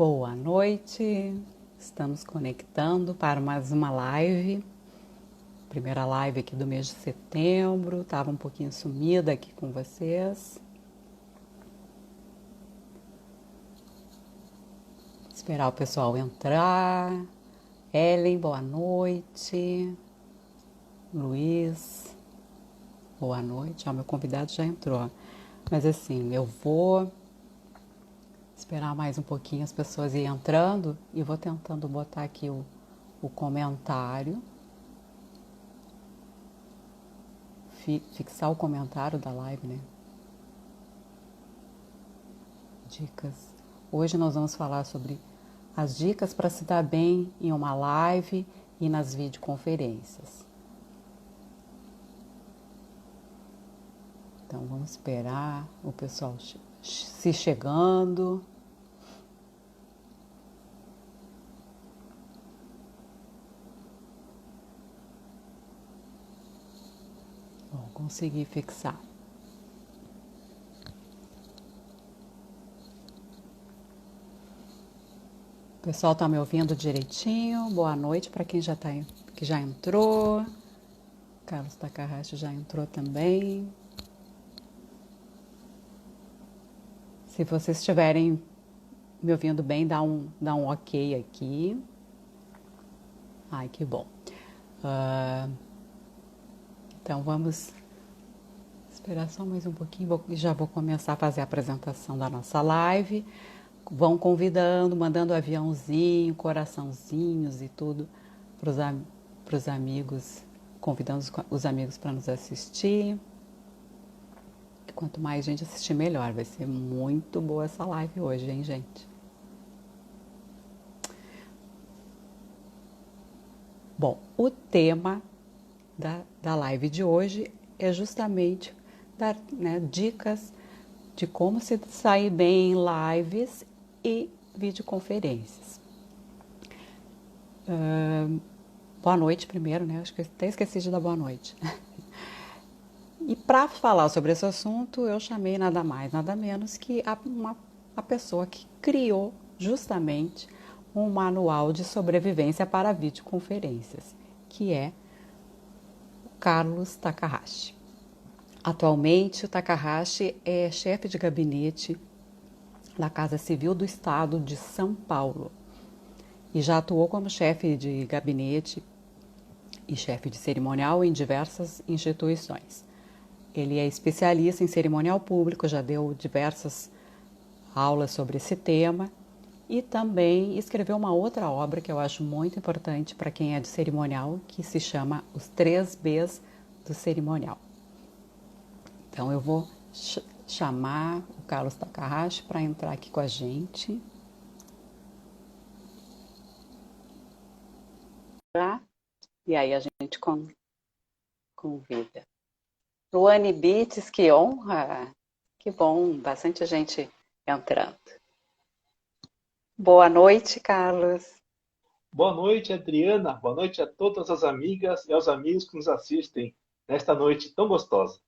Boa noite, estamos conectando para mais uma live, primeira live aqui do mês de setembro, estava um pouquinho sumida aqui com vocês. Esperar o pessoal entrar. Ellen, boa noite. Luiz, boa noite. Meu convidado já entrou, mas assim, eu vou esperar mais um pouquinho as pessoas irem entrando e vou tentando botar aqui o comentário, fixar o comentário da live, né? Dicas. Hoje nós vamos falar sobre as dicas para se dar bem em uma live e nas videoconferências. Então vamos esperar o pessoal se chegando. Bom, consegui fixar. O pessoal está me ouvindo direitinho? Boa noite para quem que já entrou. Carlos Takahashi já entrou também. Se vocês estiverem me ouvindo bem, dá um ok aqui. Ai, que bom. Então vamos esperar só mais um pouquinho e já vou começar a fazer a apresentação da nossa live. Vão convidando, mandando aviãozinho, coraçãozinhos e tudo para os amigos, convidando os amigos para nos assistir. E quanto mais gente assistir, melhor. Vai ser muito boa essa live hoje, hein, gente? Bom, o tema da live de hoje é justamente dar, né, dicas de como se sair bem em lives e videoconferências. Boa noite primeiro, né? Acho que eu até esqueci de dar boa noite. E para falar sobre esse assunto, eu chamei nada mais, nada menos que a pessoa que criou justamente um manual de sobrevivência para videoconferências, que é o Carlos Takahashi. Atualmente, o Takahashi é chefe de gabinete da Casa Civil do Estado de São Paulo e já atuou como chefe de gabinete e chefe de cerimonial em diversas instituições. Ele é especialista em cerimonial público, já deu diversas aulas sobre esse tema e também escreveu uma outra obra que eu acho muito importante para quem é de cerimonial, que se chama Os 3 Bs do Cerimonial. Então eu vou chamar o Carlos Takahashi para entrar aqui com a gente. E aí a gente convida. Luane Bites, que honra! Que bom, bastante gente entrando. Boa noite, Carlos. Boa noite, Adriana. Boa noite a todas as amigas e aos amigos que nos assistem nesta noite tão gostosa.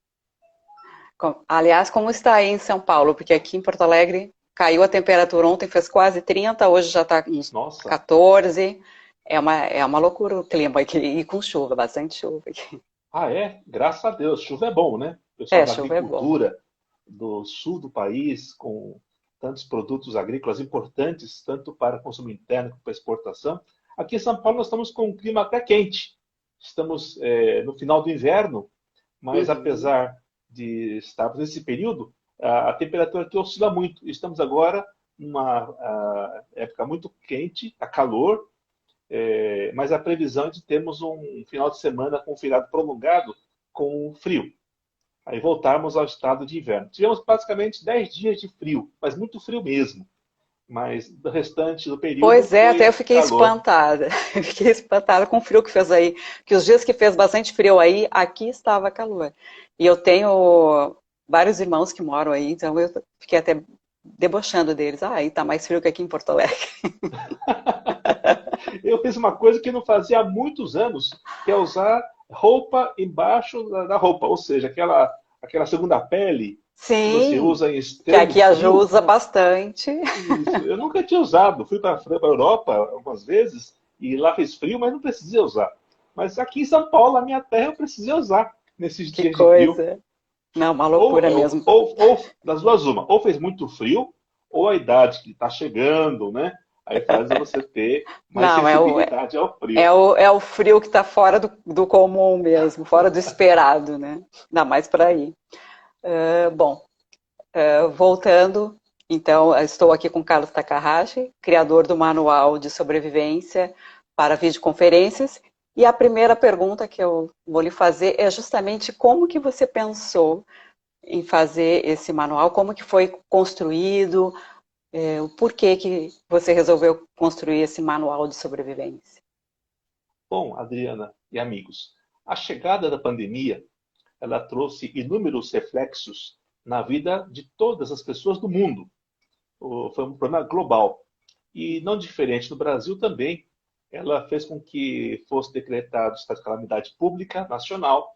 Aliás, como está aí em São Paulo? Porque aqui em Porto Alegre caiu a temperatura ontem, fez quase 30, hoje já está uns Nossa. 14. É uma loucura o clima aqui, e com chuva, bastante chuva aqui. Ah, é? Graças a Deus. Chuva é bom, né? O pessoal da Chuva é bom. agricultura do sul do país, com tantos produtos agrícolas importantes, tanto para consumo interno como para exportação. Aqui em São Paulo nós estamos com um clima até quente. Estamos no final do inverno, mas apesar de estarmos nesse período, a temperatura aqui oscila muito. Estamos agora numa época muito quente, está calor, mas a previsão é de termos um final de semana com um feriado prolongado com frio. Aí voltarmos ao estado de inverno. Tivemos basicamente 10 dias de frio, mas muito frio mesmo. Mas do restante do período Pois é, até eu foi fiquei calor. espantada. Eu fiquei espantada com o frio que fez aí. Que os dias que fez bastante frio aí, aqui estava calor. E eu tenho vários irmãos que moram aí, então eu fiquei até debochando deles. Ah, aí tá mais frio que aqui em Porto Alegre. Eu fiz uma coisa que não fazia há muitos anos, que é usar roupa embaixo da roupa, ou seja, aquela segunda pele que você Sim, usa em que extremo aqui a Ju frio. usa bastante. Isso, eu nunca tinha usado. Fui para a Europa algumas vezes e lá fez frio, mas não precisei usar. Mas aqui em São Paulo, na minha terra, eu precisei usar nesses Que dias de frio. coisa. Não, uma Ou, loucura mesmo. das duas, uma. Ou fez muito frio, ou a idade que está chegando, né? Aí faz você ter mais Não, sensibilidade ao frio. é o frio que está fora do comum mesmo, fora do esperado, né? Ainda mais para aí. Bom, voltando, então, estou aqui com Carlos Takahashi, criador do Manual de Sobrevivência para Videoconferências, e a primeira pergunta que eu vou lhe fazer é justamente como que você pensou em fazer esse manual, como que foi construído, o porquê que você resolveu construir esse manual de sobrevivência. Bom, Adriana e amigos, a chegada da pandemia, ela trouxe inúmeros reflexos na vida de todas as pessoas do mundo. Foi um problema global. E não diferente no Brasil também, ela fez com que fosse decretado estado de calamidade pública nacional,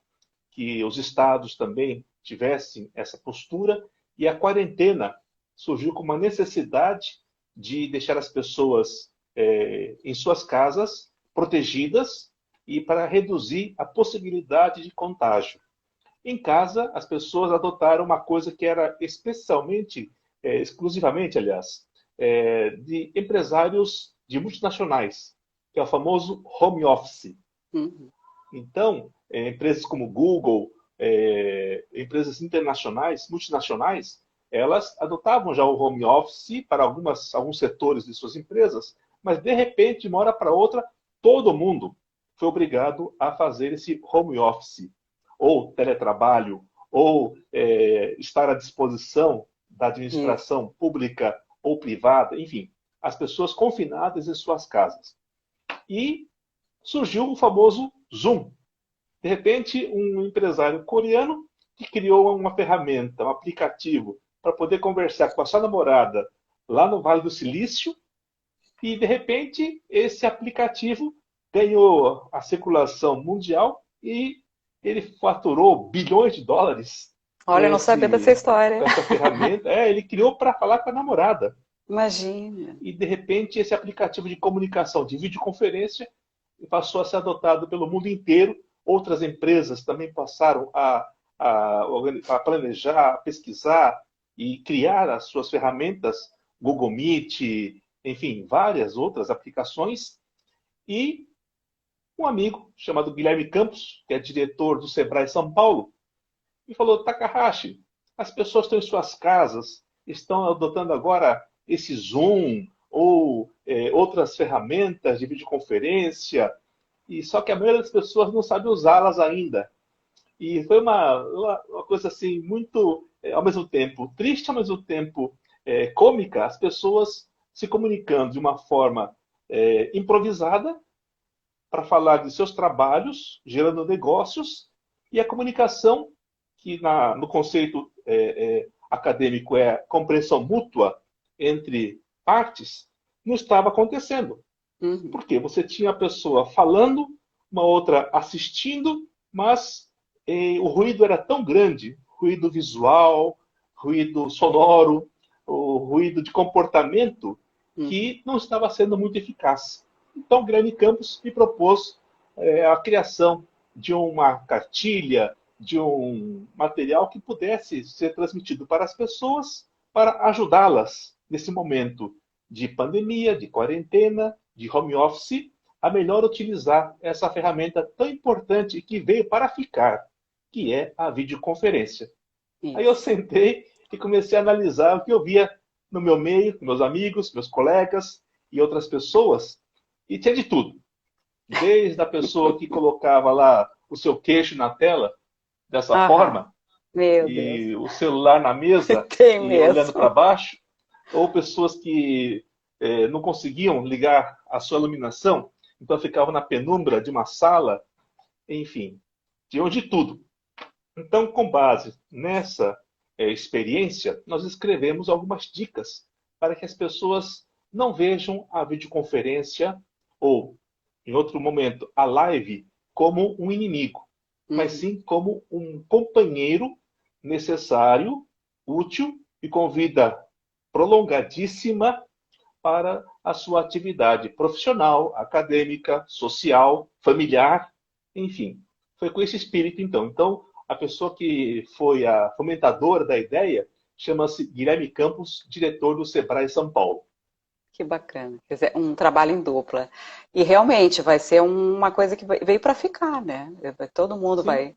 que os estados também tivessem essa postura, e a quarentena surgiu como uma necessidade de deixar as pessoas em suas casas, protegidas, e para reduzir a possibilidade de contágio. Em casa, as pessoas adotaram uma coisa que era especialmente, exclusivamente, aliás, de empresários de multinacionais, que é o famoso home office. Uhum. Então, empresas como Google, empresas internacionais, multinacionais, elas adotavam já o home office para alguns setores de suas empresas, mas de repente, de uma hora para outra, todo mundo foi obrigado a fazer esse home office, ou teletrabalho, ou estar à disposição da Isso. administração pública ou privada, enfim, as pessoas confinadas em suas casas. E surgiu o famoso Zoom. De repente, um empresário coreano que criou uma ferramenta, um aplicativo, para poder conversar com a sua namorada lá no Vale do Silício, e de repente esse aplicativo ganhou a circulação mundial e ele faturou bilhões de dólares Olha, eu não sabia dessa com história. essa ferramenta. Ele criou para falar com a namorada. Imagina. E de repente esse aplicativo de comunicação, de videoconferência, passou a ser adotado pelo mundo inteiro. Outras empresas também passaram a planejar, a pesquisar e criar as suas ferramentas, Google Meet, enfim, várias outras aplicações. E um amigo chamado Guilherme Campos, que é diretor do Sebrae São Paulo, me falou: Takahashi, as pessoas estão em suas casas, estão adotando agora esse Zoom ou outras ferramentas de videoconferência, e só que a maioria das pessoas não sabe usá-las ainda. E foi uma coisa assim muito, ao mesmo tempo triste, ao mesmo tempo cômica, as pessoas se comunicando de uma forma improvisada para falar de seus trabalhos, gerando negócios, e a comunicação, que no conceito acadêmico é compreensão mútua entre partes, não estava acontecendo. Uhum. Porque você tinha a pessoa falando, uma outra assistindo, mas o ruído era tão grande, ruído visual, ruído sonoro, o ruído de comportamento, Uhum. que não estava sendo muito eficaz. Então, Guilherme Campos me propôs a criação de uma cartilha, de um material que pudesse ser transmitido para as pessoas para ajudá-las nesse momento de pandemia, de quarentena, de home office, a melhor utilizar essa ferramenta tão importante que veio para ficar, que é a videoconferência. Aí eu Isso. sentei e comecei a analisar o que eu via no meu meio, meus amigos, meus colegas e outras pessoas, e tinha de tudo. Desde a pessoa que colocava lá o seu queixo na tela, dessa Aham. forma, Meu Deus. e o celular na mesa Tem e olhando para mesmo. baixo, ou pessoas que não conseguiam ligar a sua iluminação, então ficavam na penumbra de uma sala, enfim, tinham de tudo. Então, com base nessa experiência, nós escrevemos algumas dicas para que as pessoas não vejam a videoconferência ou, em outro momento, a live como um inimigo, mas Uhum. sim como um companheiro necessário útil e com vida prolongadíssima para a sua atividade profissional, acadêmica, social, familiar, enfim. Foi com esse espírito, então. Então, a pessoa que foi a fomentadora da ideia chama-se Guilherme Campos, diretor do Sebrae São Paulo. Que bacana. Quer dizer, um trabalho em dupla. E realmente vai ser uma coisa que veio para ficar, né? Todo mundo Sim.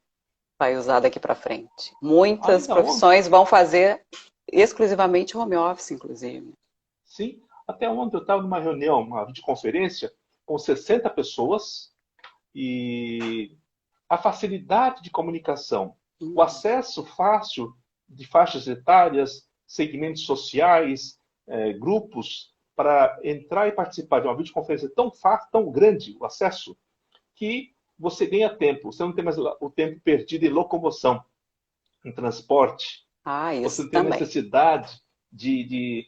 vai usar daqui para frente. Muitas Ainda ontem, profissões vão fazer exclusivamente home office, inclusive. sim, até ontem eu estava numa reunião, uma videoconferência, com 60 pessoas e a facilidade de comunicação, o acesso fácil de faixas etárias, segmentos sociais, grupos, para entrar e participar de uma videoconferência tão fácil, tão grande, o acesso, que você ganha tempo. Você não tem mais o tempo perdido em locomoção, em transporte. Ah, Você isso não tem a também. necessidade de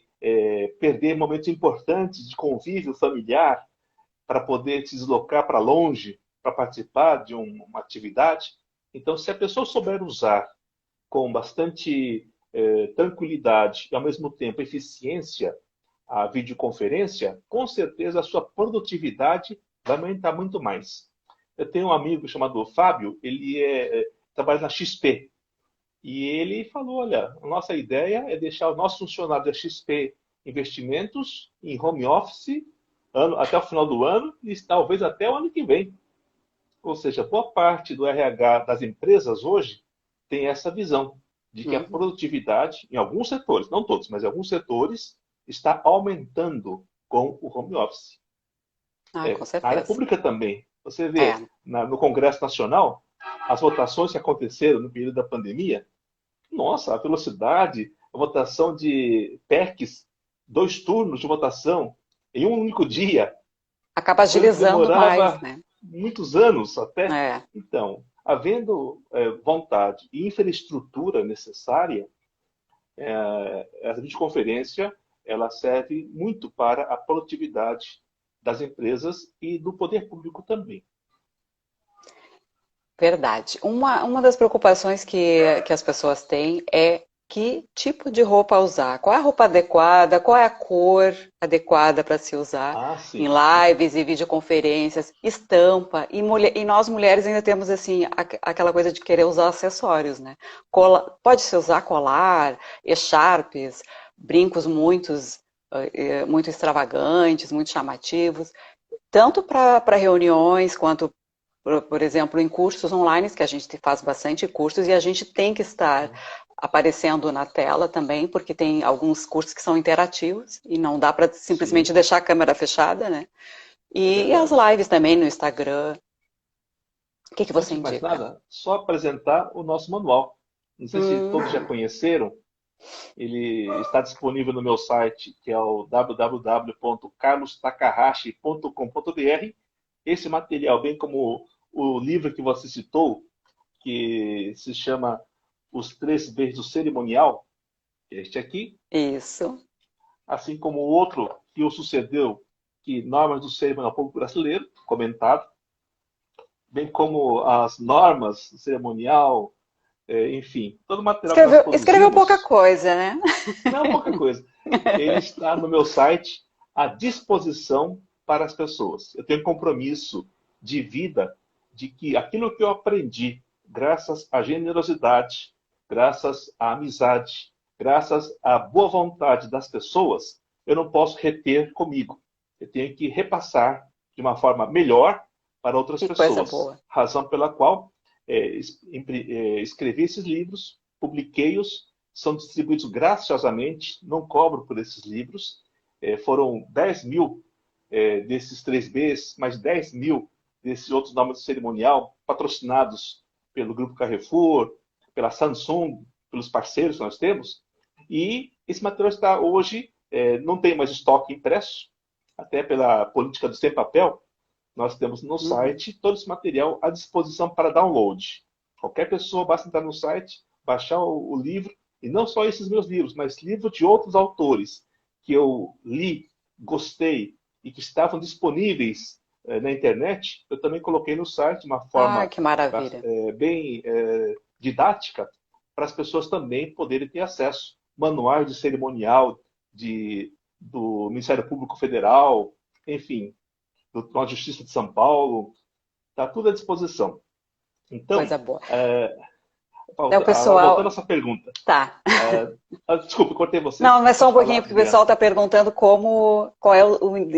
perder momentos importantes de convívio familiar para poder se deslocar para longe para participar de uma atividade. Então, se a pessoa souber usar com bastante tranquilidade e, ao mesmo tempo, eficiência a videoconferência, com certeza a sua produtividade vai aumentar muito mais. Eu tenho um amigo chamado Fábio, ele trabalha na XP, e ele falou, olha, a nossa ideia é deixar o nosso funcionário da XP Investimentos em home office até o final do ano e talvez até o ano que vem. Ou seja, boa parte do RH das empresas hoje tem essa visão de que a Uhum. produtividade, em alguns setores, não todos, mas em alguns setores, está aumentando com o home office. Ah, com Na área certeza. pública também. Você É. vê no Congresso Nacional as votações que aconteceram no período da pandemia. Nossa, a velocidade, a votação de PECs, 2 turnos de votação em um único dia, Acaba coisa que agilizando mais, demorava né? muitos anos até. É. Então, havendo vontade e infraestrutura necessária, essa videoconferência ela serve muito para a produtividade das empresas e do poder público também. Verdade. Uma das preocupações que as pessoas têm é que tipo de roupa usar. Qual é a roupa adequada? Qual é a cor adequada para se usar Ah, em sim. lives e videoconferências, estampa. E nós mulheres ainda temos assim aquela coisa de querer usar acessórios, né? Pode-se usar colar, echarpes, brincos muito extravagantes, muito chamativos, tanto para reuniões quanto por exemplo, em cursos online, que a gente faz bastante cursos e a gente tem que estar aparecendo na tela também, porque tem alguns cursos que são interativos e não dá para simplesmente Sim, deixar a câmera fechada, né? é E as verdade. lives também no Instagram. O que você Antes de mais indica? nada, só apresentar o nosso manual. Não sei se Hum, todos já conheceram. Ele está disponível no meu site, que é o www.carlostakahashi.com.br. Esse material, bem como o livro que você citou, que se chama Os Três B's do Cerimonial, este aqui, isso. assim como o outro que o sucedeu, que Normas do Cerimonial Público Brasileiro, comentado, bem como as normas do cerimonial, enfim, todo o material que nós Escreveu pouca produzimos, coisa, né? não é pouca coisa. Ele está no meu site à disposição para as pessoas. Eu tenho compromisso de vida de que aquilo que eu aprendi, graças à generosidade, graças à amizade, graças à boa vontade das pessoas, eu não posso reter comigo. Eu tenho que repassar de uma forma melhor para outras Que coisa pessoas. boa. Razão pela qual escrevi esses livros, publiquei-os, são distribuídos graciosamente, não cobro por esses livros. Foram 10 mil desses 3Bs, mais 10 mil desses outros nomes de cerimonial, patrocinados pelo Grupo Carrefour, pela Samsung, pelos parceiros que nós temos. E esse material está hoje, não tem mais estoque impresso, até pela política do sem papel. Nós temos no Uhum. site todo esse material à disposição para download. Qualquer pessoa basta entrar no site, baixar o livro, e não só esses meus livros, mas livros de outros autores que eu li, gostei e que estavam disponíveis na internet, eu também coloquei no site de uma Ah, forma que maravilha. bem didática para as pessoas também poderem ter acesso. Manuais de cerimonial do Ministério Público Federal, enfim, da Justiça de São Paulo, está tudo à disposição. Então, Coisa boa. É o voltando à pessoal. sua pergunta. Tá. Desculpe, cortei você. Não, mas só um Pode pouquinho, falar, porque o Adriana. pessoal está perguntando qual é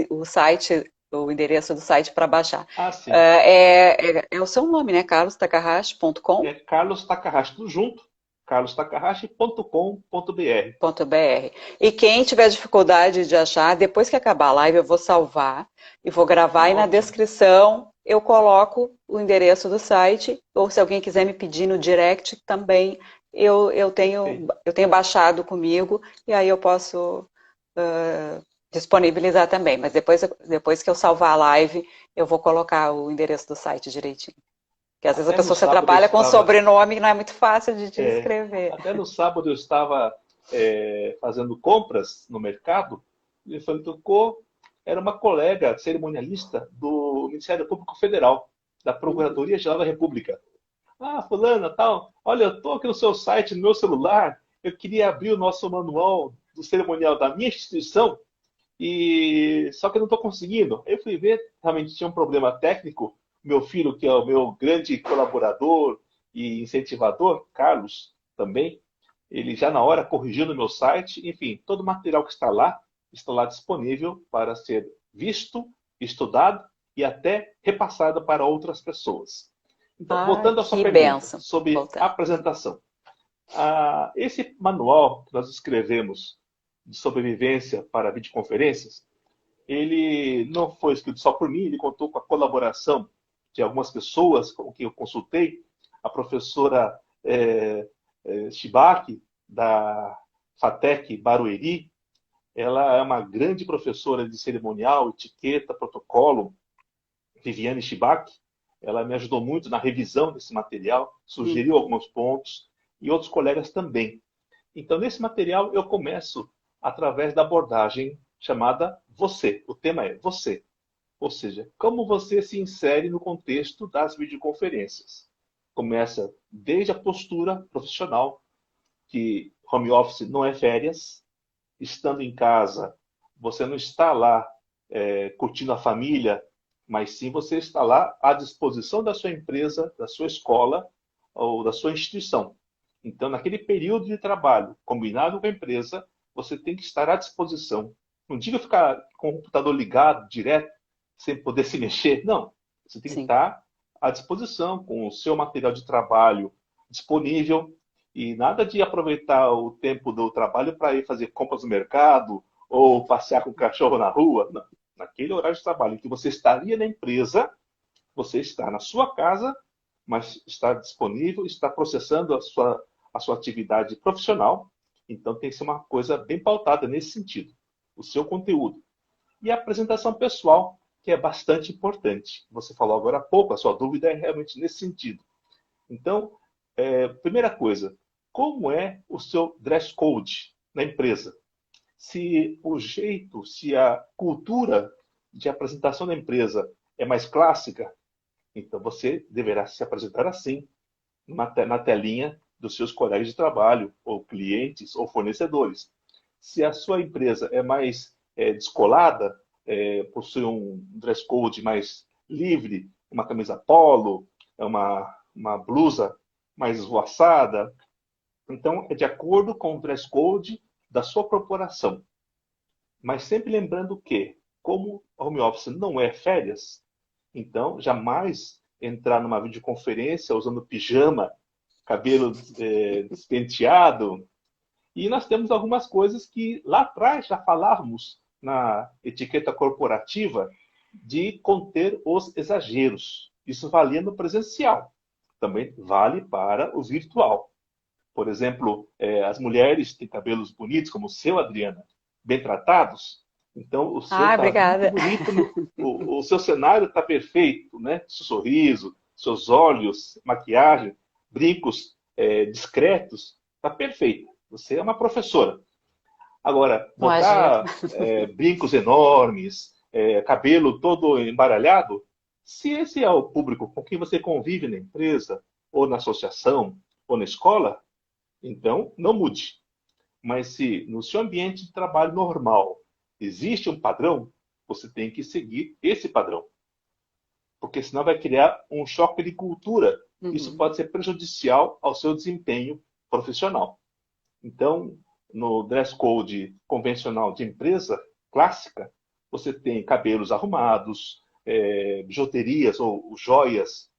o site, o endereço do site para baixar. Ah, sim. É o seu nome, né? carlostakahashi.com.br. É Carlos Takahashi, tudo junto, carlostakahashi.com.br. E quem tiver dificuldade de achar, depois que acabar a live, eu vou salvar e vou gravar, e na Ótimo. descrição eu coloco o endereço do site, ou se alguém quiser me pedir no direct também, Perfeito. eu tenho baixado comigo, e aí eu posso disponibilizar também. Mas depois que eu salvar a live, eu vou colocar o endereço do site direitinho. Porque às vezes a Até no pessoa se sábado eu atrapalha com o estava, sobrenome, não é muito fácil de é, escrever. até no sábado eu estava fazendo compras no mercado e foi tocou, era uma colega cerimonialista do Ministério Público Federal, da Procuradoria-Geral da República. Ah, fulana, tal, olha, eu estou aqui no seu site, no meu celular, eu queria abrir o nosso manual do cerimonial da minha instituição, e só que eu não estou conseguindo. Eu fui ver, realmente tinha um problema técnico. Meu filho, que é o meu grande colaborador e incentivador, Carlos, também, ele já na hora corrigiu no meu site. Enfim, todo o material que está lá disponível para ser visto, estudado e até repassado para outras pessoas. Então, Ah, voltando à sua que pergunta benção. sobre Voltando. apresentação. Esse manual que nós escrevemos de sobrevivência para videoconferências, ele não foi escrito só por mim, ele contou com a colaboração de algumas pessoas com quem eu consultei, a professora Shibaki, da FATEC Barueri. Ela é uma grande professora de cerimonial, etiqueta, protocolo, Viviane Shibaki. Ela me ajudou muito na revisão desse material, sugeriu alguns pontos, e outros colegas também. Então, nesse material, eu começo através da abordagem chamada você. O tema é você. Ou seja, como você se insere no contexto das videoconferências. Começa desde a postura profissional, que home office não é férias. Estando em casa, você não está lá curtindo a família, mas sim você está lá à disposição da sua empresa, da sua escola ou da sua instituição. Então, naquele período de trabalho combinado com a empresa, você tem que estar à disposição. Não diga ficar com o computador ligado direto, sem poder se mexer. Não. Você tem que Sim. estar à disposição, com o seu material de trabalho disponível, e nada de aproveitar o tempo do trabalho para ir fazer compras no mercado ou passear com o cachorro na rua. Não. Naquele horário de trabalho em que você estaria na empresa, você está na sua casa, mas está disponível, está processando a sua atividade profissional. Então tem que ser uma coisa bem pautada nesse sentido. O seu conteúdo. E a apresentação pessoal, que é bastante importante. Você falou agora há pouco, a sua dúvida é realmente nesse sentido. Então, primeira coisa, como é o seu dress code na empresa? Se o jeito, se a cultura de apresentação da empresa é mais clássica, então você deverá se apresentar assim, na telinha dos seus colegas de trabalho, ou clientes, ou fornecedores. Se a sua empresa é mais descolada, possui um dress code mais livre, uma camisa polo, uma blusa mais esvoaçada, então é de acordo com o dress code da sua corporação. Mas sempre lembrando que, como home office não é férias, então jamais entrar numa videoconferência usando pijama, cabelo despenteado. E nós temos algumas coisas que lá atrás já falávamos na etiqueta corporativa de conter os exageros. Isso valia no presencial, também vale para o virtual. Por exemplo, as mulheres têm cabelos bonitos, como o seu, Adriana, bem tratados. Então, o seu Ah, está muito obrigada. bonito, o seu cenário está perfeito, né? Seu sorriso, seus olhos, maquiagem, brincos discretos, está perfeito. Você é uma professora. Agora, Imagina. botar brincos enormes, cabelo todo embaralhado, se esse é o público com quem você convive na empresa, ou na associação, ou na escola, Então, não mude. Mas se no seu ambiente de trabalho normal existe um padrão, você tem que seguir esse padrão. Porque senão vai criar um choque de cultura. Isso Uhum. pode ser prejudicial ao seu desempenho profissional. Então, no dress code convencional de empresa clássica, você tem cabelos arrumados, bijuterias ou joias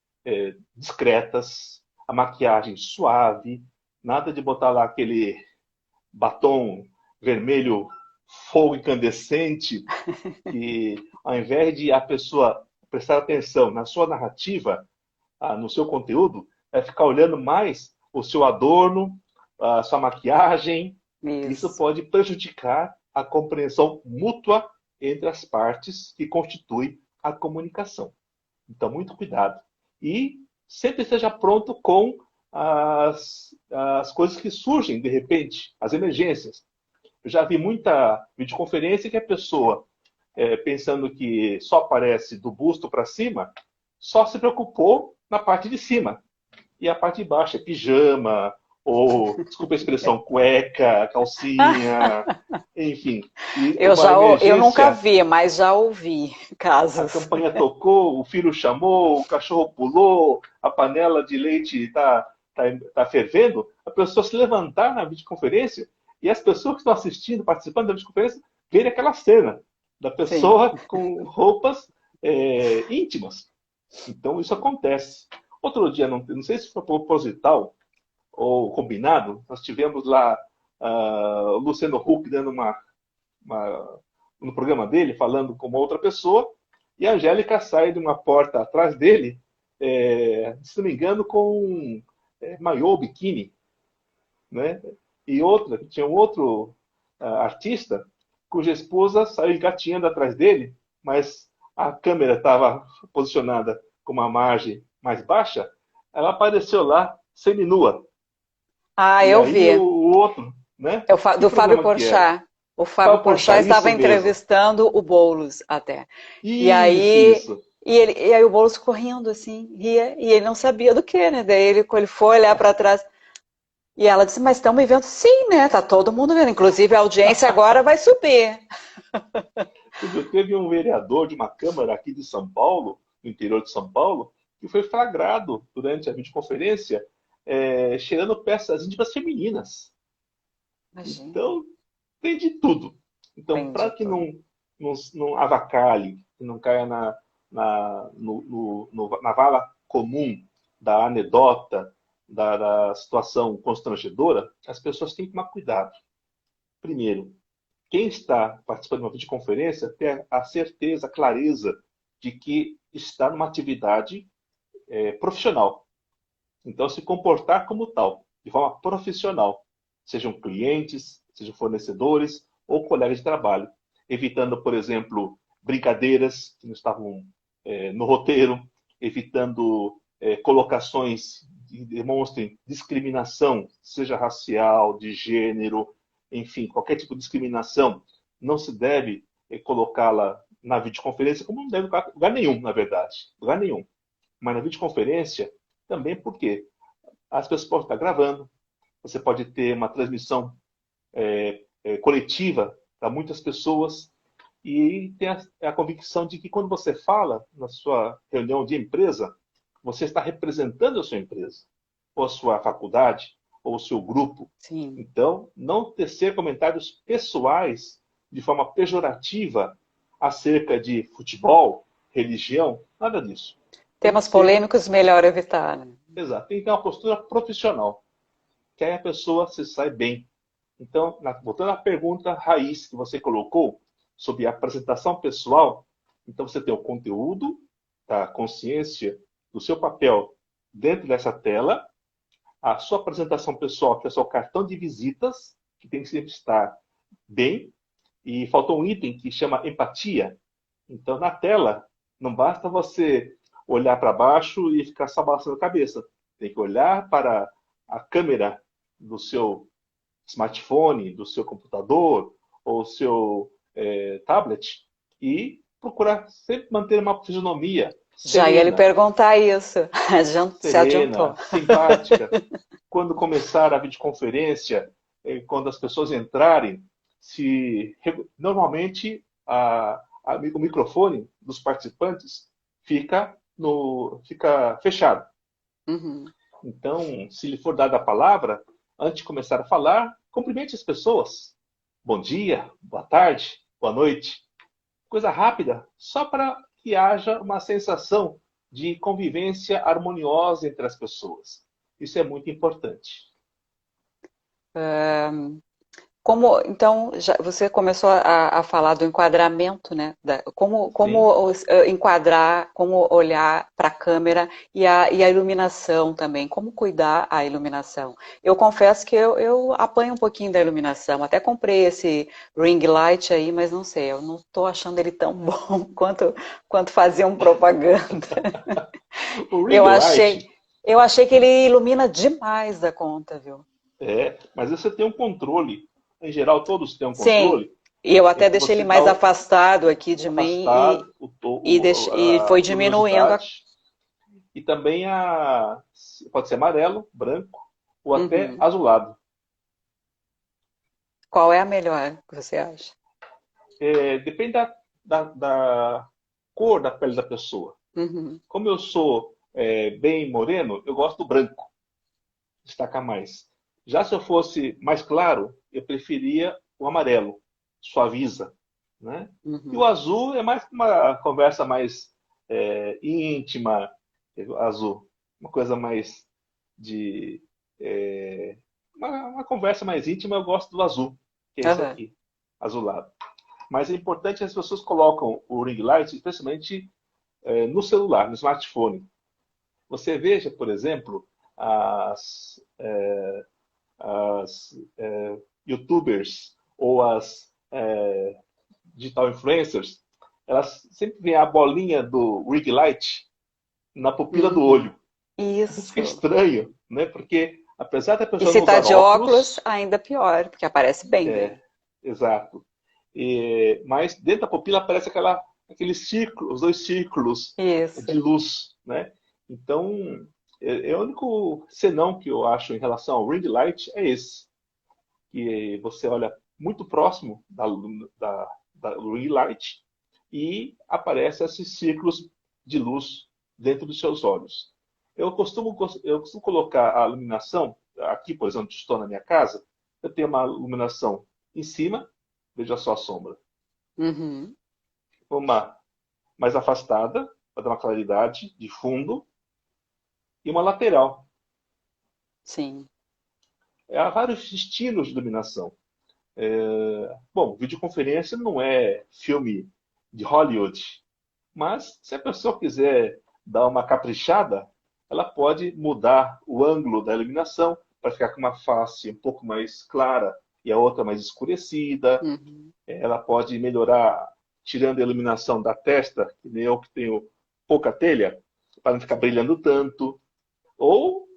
discretas, a maquiagem suave, nada de botar lá aquele batom vermelho fogo incandescente, que ao invés de a pessoa prestar atenção na sua narrativa, no seu conteúdo, vai ficar olhando mais o seu adorno, a sua maquiagem. Isso Isso. pode prejudicar a compreensão mútua entre as partes que constitui a comunicação. Então, muito cuidado. E sempre esteja pronto com as coisas que surgem de repente, as emergências. Eu já vi muita videoconferência que a pessoa, pensando que só aparece do busto para cima, só se preocupou na parte de cima. E a parte de baixo é pijama, ou, desculpa a expressão, cueca, calcinha, enfim. E uma Eu nunca emergência, vi, mas já ouvi a casos. campanha tocou, o filho chamou, o cachorro pulou, a panela de leite tá fervendo, a pessoa se levantar na videoconferência e as pessoas que estão assistindo, participando da videoconferência, verem aquela cena da Sim. pessoa com roupas íntimas. Então, isso acontece. Outro dia, não sei se foi proposital ou combinado, nós tivemos lá o Luciano Huck dando uma, no programa dele, falando com uma outra pessoa, e a Angélica sai de uma porta atrás dele, se não me engano, com um maiô, biquíni, né? E outra, tinha um outro artista cuja esposa saiu engatinhando atrás dele, mas a câmera estava posicionada com uma margem mais baixa, ela apareceu lá seminua. Ah, E eu aí vi. o outro, né? Do Que Fábio programa que era? Porchat. O Fábio Fala, poxa, Porchat estava isso mesmo. entrevistando o Boulos até. E Isso, aí, isso. e aí o Boulos correndo assim, ria, e ele não sabia do que, né? Daí ele foi olhar para trás e ela disse, mas estão me vendo? Sim, né? Tá todo mundo vendo. Inclusive a audiência agora vai subir. Você viu, teve um vereador de uma Câmara aqui de São Paulo, no interior de São Paulo, que foi flagrado durante a videoconferência cheirando peças íntimas femininas. Imagina, Então, tem de tudo. Então, tem de para que tudo. não avacalhe, que não caia na vala comum da anedota, da situação constrangedora, as pessoas têm que tomar cuidado. Primeiro, quem está participando de uma videoconferência ter a certeza, a clareza de que está numa atividade profissional. Então, se comportar como tal, de forma profissional, sejam clientes, sejam fornecedores ou colegas de trabalho, evitando, por exemplo, brincadeiras que não estavam no roteiro, evitando colocações que demonstrem discriminação, seja racial, de gênero, enfim, qualquer tipo de discriminação, não se deve colocá-la na videoconferência, como não deve lugar nenhum, na verdade, lugar nenhum. Mas na videoconferência, também porque as pessoas podem estar gravando, você pode ter uma transmissão coletiva para muitas pessoas e tem a convicção de que quando você fala na sua reunião de empresa, você está representando a sua empresa, ou a sua faculdade, ou o seu grupo. Sim. Então, não tecer comentários pessoais de forma pejorativa acerca de futebol, religião, nada disso. Tem que Temas ser, polêmicos, melhor evitar, né? exato, tem que ter uma postura profissional, que aí a pessoa se sai bem. Então, voltando à pergunta raiz que você colocou sobre a apresentação pessoal, então você tem o conteúdo, a consciência do seu papel dentro dessa tela, a sua apresentação pessoal, que é o seu cartão de visitas, que tem que sempre estar bem, e faltou um item que chama empatia. Então, na tela, não basta você olhar para baixo e ficar só balançando a cabeça. Tem que olhar para a câmera do seu smartphone, do seu computador ou seu tablet e procurar sempre manter uma fisionomia Já ia lhe serena, perguntar isso. Se adiantou. serena, simpática. Quando começar a videoconferência, quando as pessoas entrarem, normalmente o microfone dos participantes fica fechado. Uhum. Então, se lhe for dada a palavra, antes de começar a falar, cumprimente as pessoas. Bom dia, boa tarde, boa noite. Coisa rápida, só para que haja uma sensação de convivência harmoniosa entre as pessoas. Isso é muito importante. Como, então, você começou a falar do enquadramento, né? Sim. Enquadrar, como olhar para a câmera e a iluminação também, como cuidar a iluminação. Eu confesso que eu apanho um pouquinho da iluminação, até comprei esse ring light aí, mas não sei, eu não estou achando ele tão bom quanto faziam propaganda. O ring Eu light achei, eu achei que ele ilumina demais da conta, viu? mas você tem um controle. Em geral, todos têm um Sim, controle e eu em até que deixei ele você dá mais o afastado aqui de mim afastado, e foi a diminuindo a. luminosidade, e também pode ser amarelo, branco ou até Uhum. azulado. Qual é a melhor que você acha? Depende da cor da pele da pessoa. Uhum. Como eu sou bem moreno, eu gosto do branco, destaca mais. Já se eu fosse mais claro, eu preferia o amarelo, suaviza, né? E o Uhum. azul é mais uma conversa mais íntima, azul, uma coisa mais de é, uma conversa mais íntima. Eu gosto do azul, que é esse Aham. aqui, azulado. Mas é importante que as pessoas colocam o ring light, especialmente no celular, no smartphone. Você veja, por exemplo, as, as YouTubers ou as digital influencers, elas sempre veem a bolinha do ring light na pupila do Uhum. olho. Isso fica Isso. estranho, né? Porque apesar da E pessoa se não tá usar de óculos, óculos, ainda pior, porque aparece bem bem. exato, mas dentro da pupila aparece aquele círculo, os dois círculos de Isso. luz, né? Então, o único senão que eu acho em relação ao ring light é esse, que você olha muito próximo da ring light e aparece esses círculos de luz dentro dos seus olhos. Eu costumo colocar a iluminação, aqui, por exemplo, estou na minha casa, eu tenho uma iluminação em cima, veja só a sombra. Uhum. Uma mais afastada, para dar uma claridade de fundo, e uma lateral. Sim. Há vários estilos de iluminação. Bom, videoconferência não é filme de Hollywood, mas se a pessoa quiser dar uma caprichada, ela pode mudar o ângulo da iluminação para ficar com uma face um pouco mais clara e a outra mais escurecida. Uhum. Ela pode melhorar tirando a iluminação da testa, que nem eu que tenho pouca telha, para não ficar brilhando tanto. Ou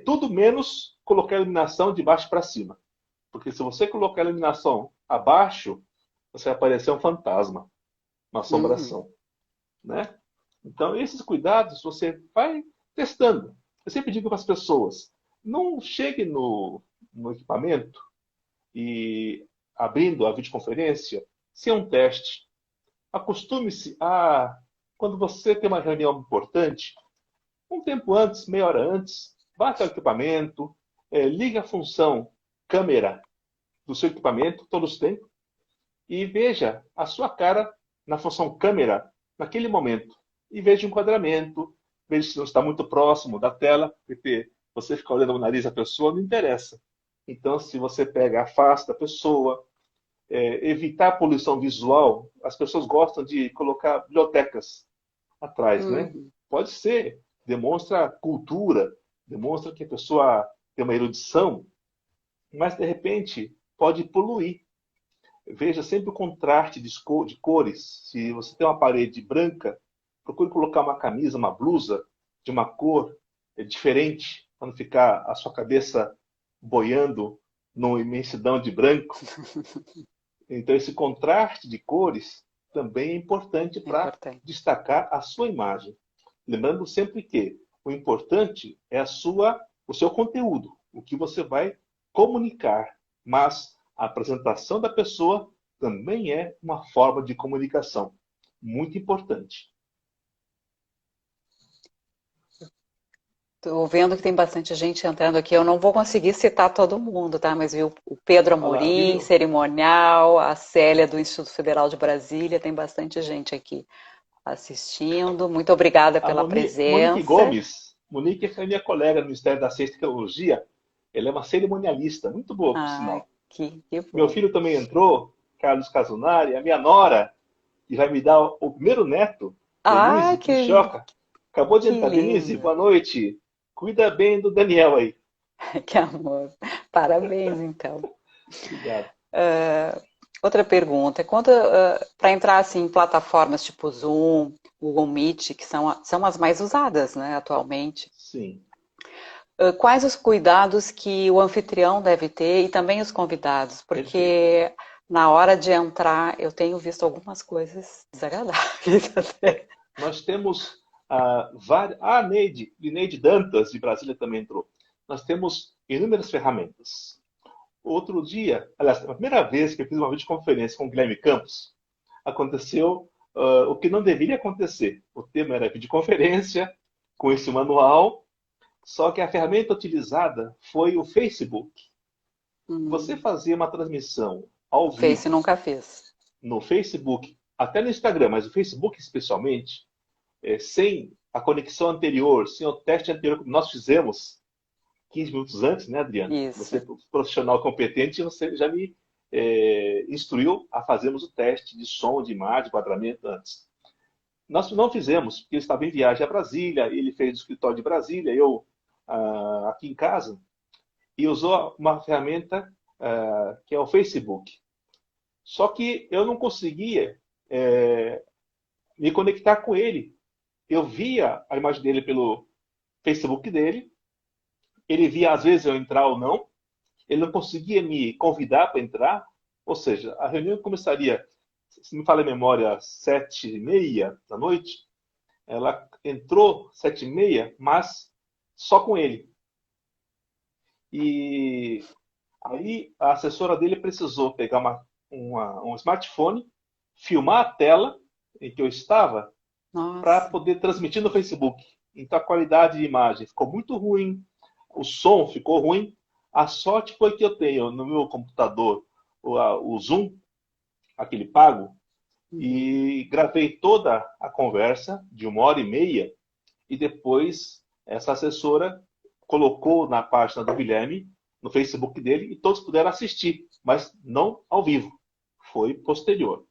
tudo menos colocar a iluminação de baixo para cima. Porque se você colocar a iluminação abaixo, você vai parecer um fantasma, uma Uhum. assombração, né? Então, esses cuidados você vai testando. Eu sempre digo para as pessoas, não chegue no equipamento e abrindo a videoconferência sem um teste. Acostume-se quando você tem uma reunião importante, um tempo antes, meia hora antes, vá até o equipamento, ligue a função câmera do seu equipamento, todos têm, e veja a sua cara na função câmera naquele momento. E veja o enquadramento, veja se não está muito próximo da tela, porque você ficar olhando o nariz da pessoa não interessa. Então, se você pega, afasta a pessoa, evitar a poluição visual, as pessoas gostam de colocar bibliotecas atrás, né? Uhum. Pode ser, demonstra cultura, demonstra que a pessoa tem uma erudição, mas de repente pode poluir. Veja sempre o contraste de cores. Se você tem uma parede branca, procure colocar uma camisa, uma blusa de uma cor diferente, para não ficar a sua cabeça boiando numa imensidão de branco. Então, esse contraste de cores também é importante para Importante. destacar a sua imagem. Lembrando sempre que o importante é o seu conteúdo, o que você vai comunicar, mas a apresentação da pessoa também é uma forma de comunicação muito importante. Estou vendo que tem bastante gente entrando aqui. Eu não vou conseguir citar todo mundo, tá? Mas viu o Pedro Olá, Amorim, viu? Cerimonial, a Célia do Instituto Federal de Brasília, tem bastante gente aqui assistindo. Muito obrigada A pela Monique presença. Gomes, Monique foi minha colega no Ministério da Ciência e Tecnologia. Ela é uma cerimonialista, muito boa, por Ah, sinal. que Meu bom. filho também entrou, Carlos Casunari, a minha nora, que vai me dar o primeiro neto, Ah, Denise Pichoca, acabou de que entrar. Denise, lindo. boa noite. Cuida bem do Daniel aí. Que amor. Parabéns, então. Obrigado. Outra pergunta. Para entrar assim, em plataformas tipo Zoom, Google Meet, que são as mais usadas, né, atualmente, Sim, quais os cuidados que o anfitrião deve ter e também os convidados? perfeito. Porque na hora de entrar eu tenho visto algumas coisas desagradáveis até. Nós temos Neide Dantas, de Brasília, também entrou. Nós temos inúmeras ferramentas. Outro dia, aliás, a primeira vez que eu fiz uma videoconferência com o Guilherme Campos, aconteceu o que não deveria acontecer. O tema era videoconferência, com esse manual, só que a ferramenta utilizada foi o Facebook. Você fazia uma transmissão ao Face vivo nunca fez. no Facebook, até no Instagram, mas o Facebook especialmente, sem a conexão anterior, sem o teste anterior que nós fizemos 15 minutos antes, né, Adriana? Você, Isso. profissional competente, você já me instruiu a fazermos o teste de som, de imagem, enquadramento antes. Nós não fizemos, porque ele estava em viagem a Brasília, ele fez o escritório de Brasília, eu aqui em casa, e usou uma ferramenta que é o Facebook. Só que eu não conseguia me conectar com ele. Eu via a imagem dele pelo Facebook dele, ele via às vezes eu entrar ou não, ele não conseguia me convidar para entrar, ou seja, a reunião começaria, se me fala a memória, às 7h30 da noite, ela entrou 7h30, mas só com ele. E aí a assessora dele precisou pegar um smartphone, filmar a tela em que eu estava, para Nossa. poder transmitir no Facebook. Então a qualidade de imagem ficou muito ruim, o som ficou ruim. A sorte foi que eu tenho no meu computador o Zoom, aquele pago, Uhum. e gravei toda a conversa de 1h30 e depois essa assessora colocou na página do Guilherme, no Facebook dele, e todos puderam assistir, mas não ao vivo. Foi posterior.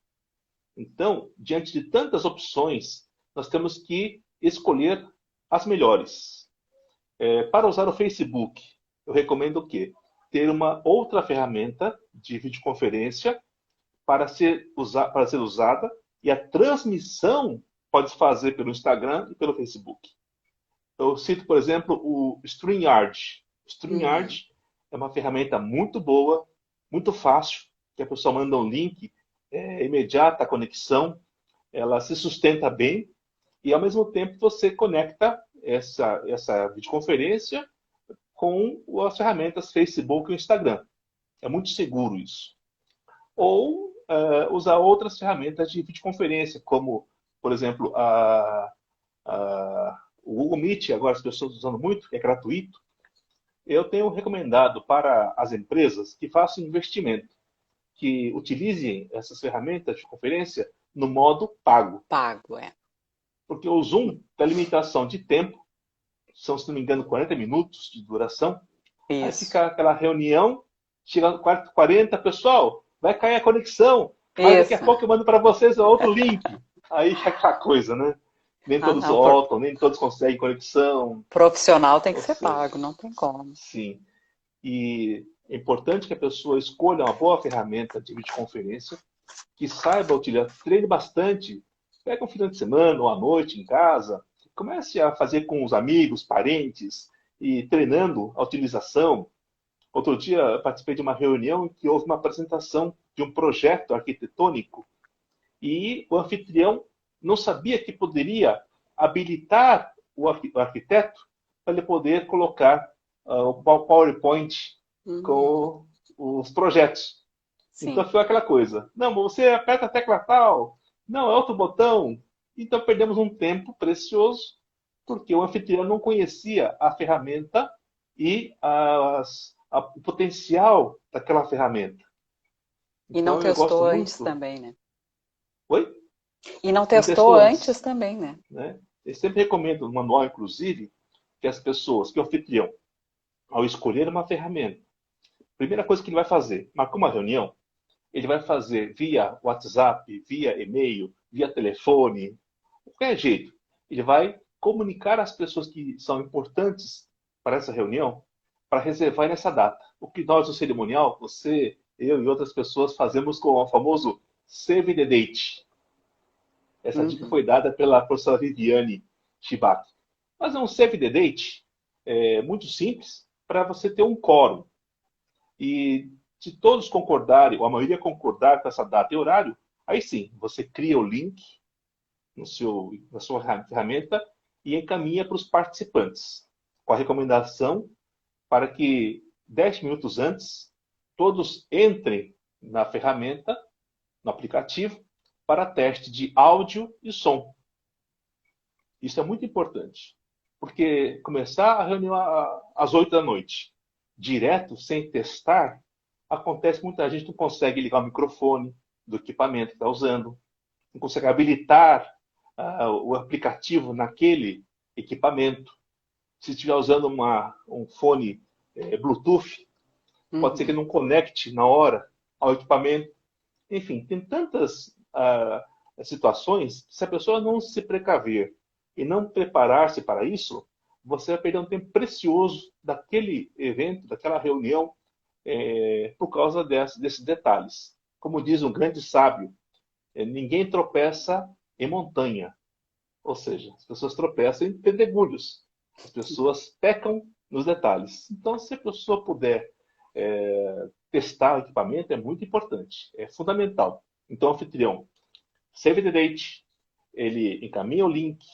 Então, diante de tantas opções, nós temos que escolher as melhores. Para usar o Facebook, eu recomendo o quê? Ter uma outra ferramenta de videoconferência para ser usada e a transmissão pode se fazer pelo Instagram e pelo Facebook. Eu cito, por exemplo, o StreamYard. O Uhum. StreamYard é uma ferramenta muito boa, muito fácil, que a pessoa manda um link, imediata a conexão, ela se sustenta bem e, ao mesmo tempo, você conecta essa videoconferência com as ferramentas Facebook e Instagram. É muito seguro isso. Ou usar outras ferramentas de videoconferência, como, por exemplo, o Google Meet, agora as pessoas usando muito, que é gratuito. Eu tenho recomendado para as empresas que façam investimento, que utilizem essas ferramentas de conferência no modo pago. Pago, é. Porque o Zoom tem limitação de tempo, são, se não me engano, 40 minutos de duração. Aí Isso. fica aquela reunião, chega 40, pessoal, vai cair a conexão, mas daqui a Isso. pouco eu mando para vocês outro link. Aí é aquela coisa, né? Nem Ah, todos não, voltam, nem todos conseguem conexão. profissional tem que Ou ser seja, pago, não tem como. sim. E é importante que a pessoa escolha uma boa ferramenta de videoconferência, que saiba utilizar, treine bastante, pega um final de semana ou à noite em casa, comece a fazer com os amigos, parentes, e treinando a utilização. Outro dia eu participei de uma reunião em que houve uma apresentação de um projeto arquitetônico e o anfitrião não sabia que poderia habilitar o arquiteto para ele poder colocar o PowerPoint com os projetos. Então Sim. ficou aquela coisa. Não, você aperta a tecla tal. Não, é outro botão. Então perdemos um tempo precioso porque o anfitrião não conhecia a ferramenta e o potencial daquela ferramenta. E não Então eu testou gosto antes muito. também, né? Oi? E não Não testou testou antes antes, também, né? né? Eu sempre recomendo no manual, inclusive, que as pessoas, que o anfitrião, ao escolher uma ferramenta, a primeira coisa que ele vai fazer, marcou uma reunião, ele vai fazer via WhatsApp, via e-mail, via telefone, de qualquer jeito. Ele vai comunicar às pessoas que são importantes para essa reunião, para reservar nessa data. O que nós, no cerimonial, você, eu e outras pessoas fazemos com o famoso Save the Date. Essa dica Uhum. foi dada pela professora Viviane Chibak. Mas é um Save the Date muito simples para você ter um quórum. E se todos concordarem, ou a maioria concordar com essa data e horário, aí sim, você cria o link na sua ferramenta e encaminha para os participantes, com a recomendação para que 10 minutos antes todos entrem na ferramenta, no aplicativo, para teste de áudio e som. Isso é muito importante, porque começar a reunião às 8 da noite, direto, sem testar, acontece que muita gente não consegue ligar o microfone do equipamento que está usando, não consegue habilitar o aplicativo naquele equipamento. Se estiver usando um fone Bluetooth, pode ser que Uhum. não conecte na hora ao equipamento. Enfim, tem tantas situações que se a pessoa não se precaver e não preparar-se para isso, você vai perder um tempo precioso daquele evento, daquela reunião, por causa desses detalhes. Como diz um grande sábio, ninguém tropeça em montanha. Ou seja, as pessoas tropeçam em pedregulhos. As pessoas pecam nos detalhes. Então, se a pessoa puder testar o equipamento, é muito importante, é fundamental. Então, o anfitrião, save the date, ele encaminha o link,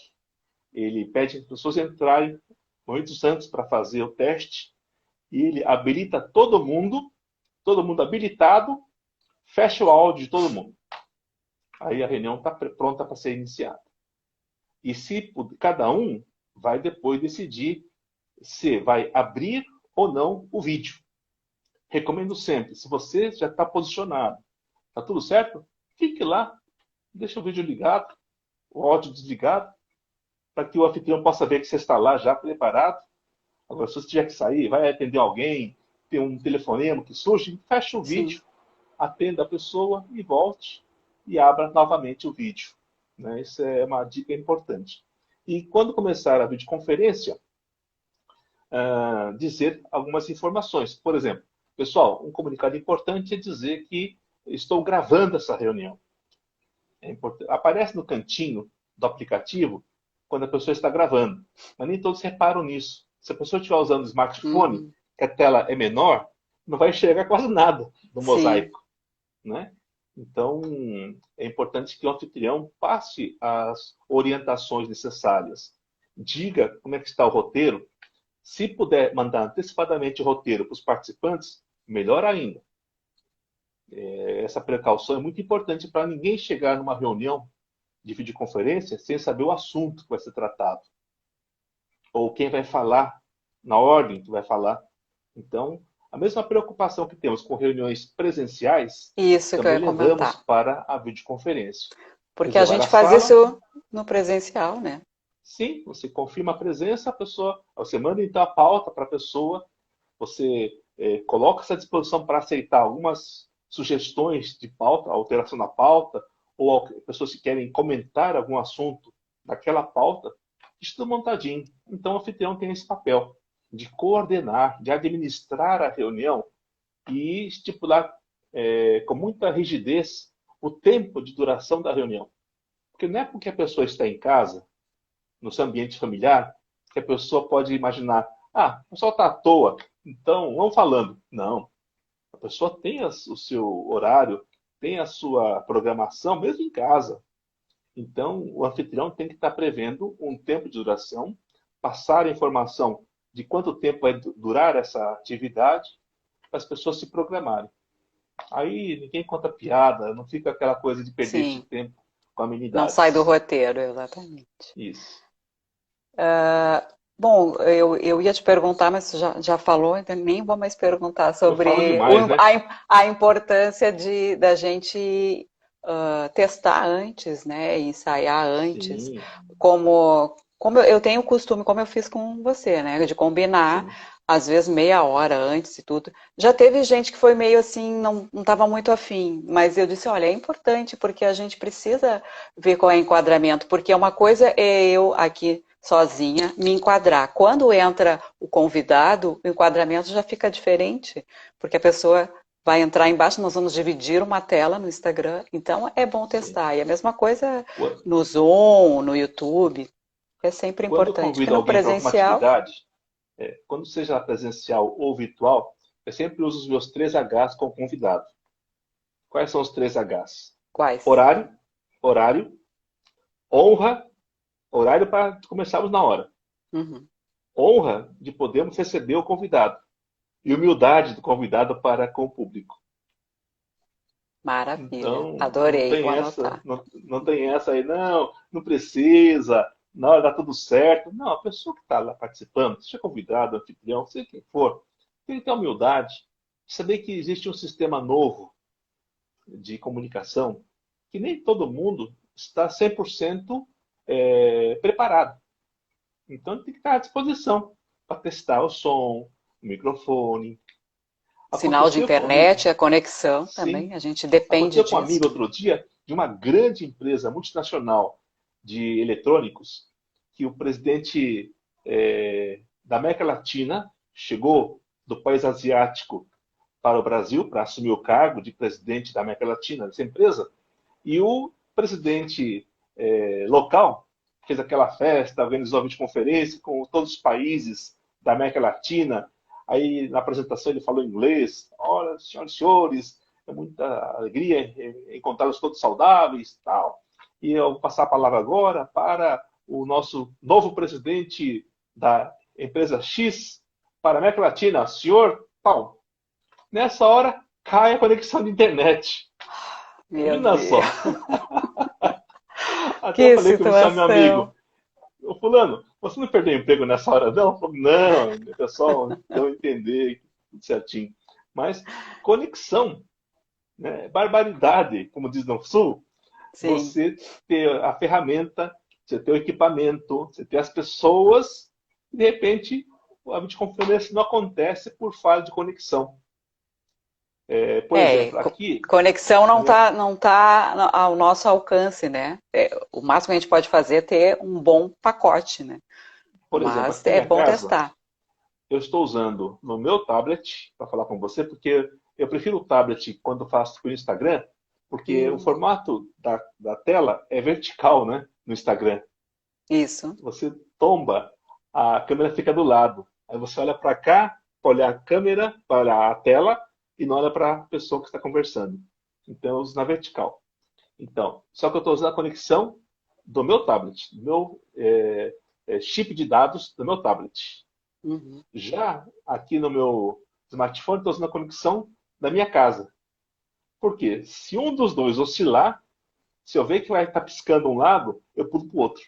ele pede que as pessoas entrarem momentos antes para fazer o teste, e ele habilita todo mundo habilitado, fecha o áudio de todo mundo. Aí a reunião está pronta para ser iniciada. E se cada um vai depois decidir se vai abrir ou não o vídeo. Recomendo sempre, se você já está posicionado, está tudo certo? Fique lá, deixa o vídeo ligado, o áudio desligado, para que o anfitrião possa ver que você está lá já preparado. Agora, se você tiver que sair, vai atender alguém, tem um telefonema que surge, fecha o Sim. vídeo, atenda a pessoa e volte e abra novamente o vídeo. Né? Isso é uma dica importante. E quando começar a videoconferência, dizer algumas informações. Por exemplo, pessoal, um comunicado importante é dizer que estou gravando essa reunião. Aparece no cantinho do aplicativo quando a pessoa está gravando, mas nem todos reparam nisso. Se a pessoa estiver usando o smartphone, Uhum. que a tela é menor, não vai enxergar quase nada do Sim. mosaico, né? Então, é importante que o anfitrião passe as orientações necessárias. Diga como é que está o roteiro. Se puder mandar antecipadamente o roteiro para os participantes, melhor ainda. Essa precaução é muito importante para ninguém chegar numa reunião de videoconferência sem saber o assunto que vai ser tratado. Ou quem vai falar, na ordem que vai falar. Então, a mesma preocupação que temos com reuniões presenciais, Isso que eu também ia levamos comentar. para a videoconferência. Porque a Reservar gente a faz sala, isso no presencial, né? sim, você confirma a presença, a pessoa, você manda então a pauta para a pessoa, você coloca-se à disposição para aceitar algumas sugestões de pauta, alteração da pauta, ou pessoas que querem comentar algum assunto daquela pauta, isso tudo montadinho. Então, o anfitrião tem esse papel de coordenar, de administrar a reunião e estipular com muita rigidez o tempo de duração da reunião. Porque não é porque a pessoa está em casa, no seu ambiente familiar, que a pessoa pode imaginar, o pessoal está à toa, então vamos falando. Não. A pessoa tem o seu horário, tem a sua programação, mesmo em casa. Então, o anfitrião tem que estar prevendo um tempo de duração passar a informação de quanto tempo vai durar essa atividade, para as pessoas se programarem. Aí ninguém conta piada, não fica aquela coisa de perder de Sim, tempo com não sai do amenidades. roteiro, exatamente. Isso. Bom, eu ia te perguntar, mas você já falou, então nem vou mais perguntar Eu falo sobre demais, né? a importância da gente testar antes, né, e ensaiar antes, Sim, como eu tenho o costume, como eu fiz com você, né, de combinar, sim. às vezes meia hora antes e tudo. Já teve gente que foi meio assim, não estava muito afim, mas eu disse, olha, é importante porque a gente precisa ver qual é o enquadramento, porque uma coisa é eu aqui sozinha me enquadrar. Quando entra o convidado, o enquadramento já fica diferente, porque a pessoa vai entrar embaixo, nós vamos dividir uma tela no Instagram, então é bom Sim. testar. E a mesma coisa Qu- no Zoom, no YouTube, é sempre Quando eu importante, porque convido no alguém para alguma presencial, atividade, quando seja presencial ou virtual, eu sempre uso os meus 3 Hs com o convidado. Quais são os 3 Hs? quais? Horário, horário, honra, horário para começarmos na hora. Uhum. Honra de podermos receber o convidado. E humildade do convidado para com o público. Maravilha, Então, não adorei, tem vou essa, anotar. não tem essa aí, não precisa, na hora dá tudo certo. Não, a pessoa que está lá participando, seja convidado, anfitrião, seja quem for, tem que ter humildade, saber que existe um sistema novo de comunicação que nem todo mundo está 100% preparado. Então, tem que estar à disposição para testar o som, o microfone. Sinal de Aconteceu comigo, internet, a conexão também, sim. a gente depende Aconteceu com um disso. amigo outro dia de uma grande empresa multinacional de eletrônicos que o presidente da América Latina chegou do país asiático para o Brasil para assumir o cargo de presidente da América Latina dessa empresa e o presidente local fez aquela festa, organizou a videoconferência com todos os países da América Latina. Aí, na apresentação, ele falou em inglês. Olha, senhoras e senhores, é muita alegria encontrá-los todos saudáveis tal. E eu vou passar a palavra agora para o nosso novo presidente da empresa X para a América Latina, senhor Paulo. Nessa hora, cai a conexão de internet. Meu Imagina Deus, só. Até eu que falei com o meu situação. amigo, ô fulano, você não perdeu emprego nessa hora, não? Falei, não, o pessoal deu a entender tudo certinho. Mas conexão, né? Barbaridade, como diz no Sul, Sim. você ter a ferramenta, você ter o equipamento, você ter as pessoas, e de repente a videoconferência não acontece por falha de conexão. Por É, exemplo, aqui, conexão na minha, não tá ao nosso alcance, né? O máximo que a gente pode fazer é ter um bom pacote, né? por exemplo, Mas aqui na é minha bom casa, testar. eu estou usando no meu tablet para falar com você, porque eu prefiro o tablet quando faço pelo Instagram, porque o Hum, formato da tela é vertical, né? No Instagram. isso. Você tomba, a câmera fica do lado. Aí você olha para cá, olha a câmera, olha a tela e não olha para a pessoa que está conversando. Então eu uso na vertical. Então, só que eu estou usando a conexão do meu tablet, do meu chip de dados do meu tablet. Uhum. Já aqui no meu smartphone, estou usando a conexão da minha casa. Por quê? Se um dos dois oscilar, se eu ver que vai estar piscando um lado, eu pulo para o outro.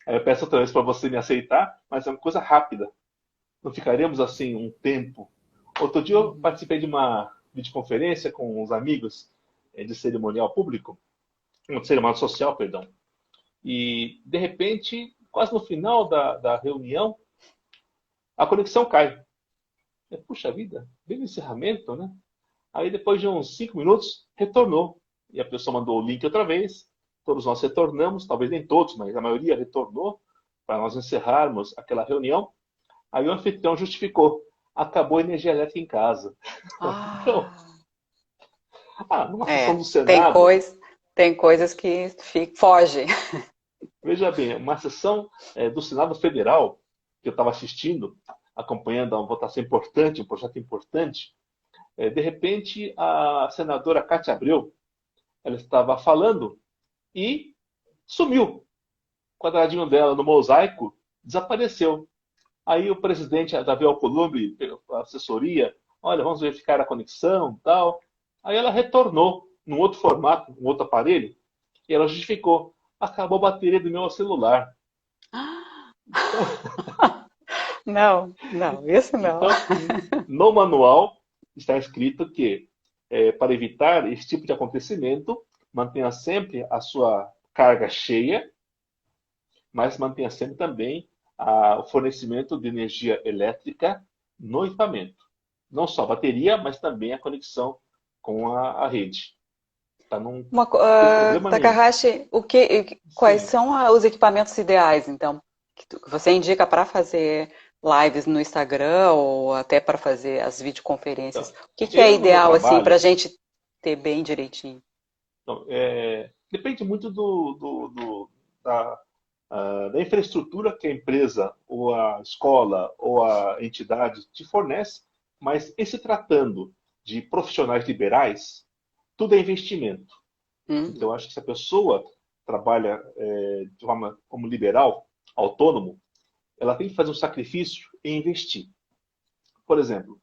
Aí eu peço outra vez para você me aceitar, mas é uma coisa rápida. Não ficaremos assim um tempo. Outro dia eu Uhum. participei de uma videoconferência com uns amigos de cerimonial público, um cerimonial social, perdão. E, de repente, quase no final da reunião, a conexão cai. Puxa vida, bem no encerramento, né? Aí, depois de uns 5 minutos, retornou. E a pessoa mandou o link outra vez. Todos nós retornamos, talvez nem todos, mas a maioria retornou para nós encerrarmos aquela reunião. Aí o anfitrião justificou. Acabou a energia elétrica em casa. Então, Ah, numa sessão é. do Senado, Tem coisas que fogem. veja bem, uma sessão do Senado Federal, que eu estava assistindo, acompanhando uma votação importante, um projeto importante, de repente a senadora Cátia Abreu, ela estava falando e sumiu. O quadradinho dela no mosaico desapareceu. Aí o presidente da Via Alcolumbre, a assessoria, olha, vamos verificar a conexão e tal. Aí ela retornou num outro formato, um outro aparelho, e ela justificou. Acabou a bateria do meu celular. Então, Não, não, isso não. então no manual está escrito que, para evitar esse tipo de acontecimento, mantenha sempre a sua carga cheia, mas mantenha sempre também o fornecimento de energia elétrica no equipamento. Não só a bateria, mas também a conexão com a rede. Para não ter problema nenhum. Takahashi, quais Sim. são os equipamentos ideais, então, que você indica para fazer lives no Instagram ou até para fazer as videoconferências? Então, O que é eu no meu ideal, assim, para a trabalho, gente ter bem direitinho? então, depende muito da, da infraestrutura que a empresa, ou a escola, ou a entidade te fornece, mas em se tratando de profissionais liberais, tudo é investimento. Hum, Então, eu acho que se a pessoa trabalha de forma como liberal, autônomo, ela tem que fazer um sacrifício e investir. Por exemplo,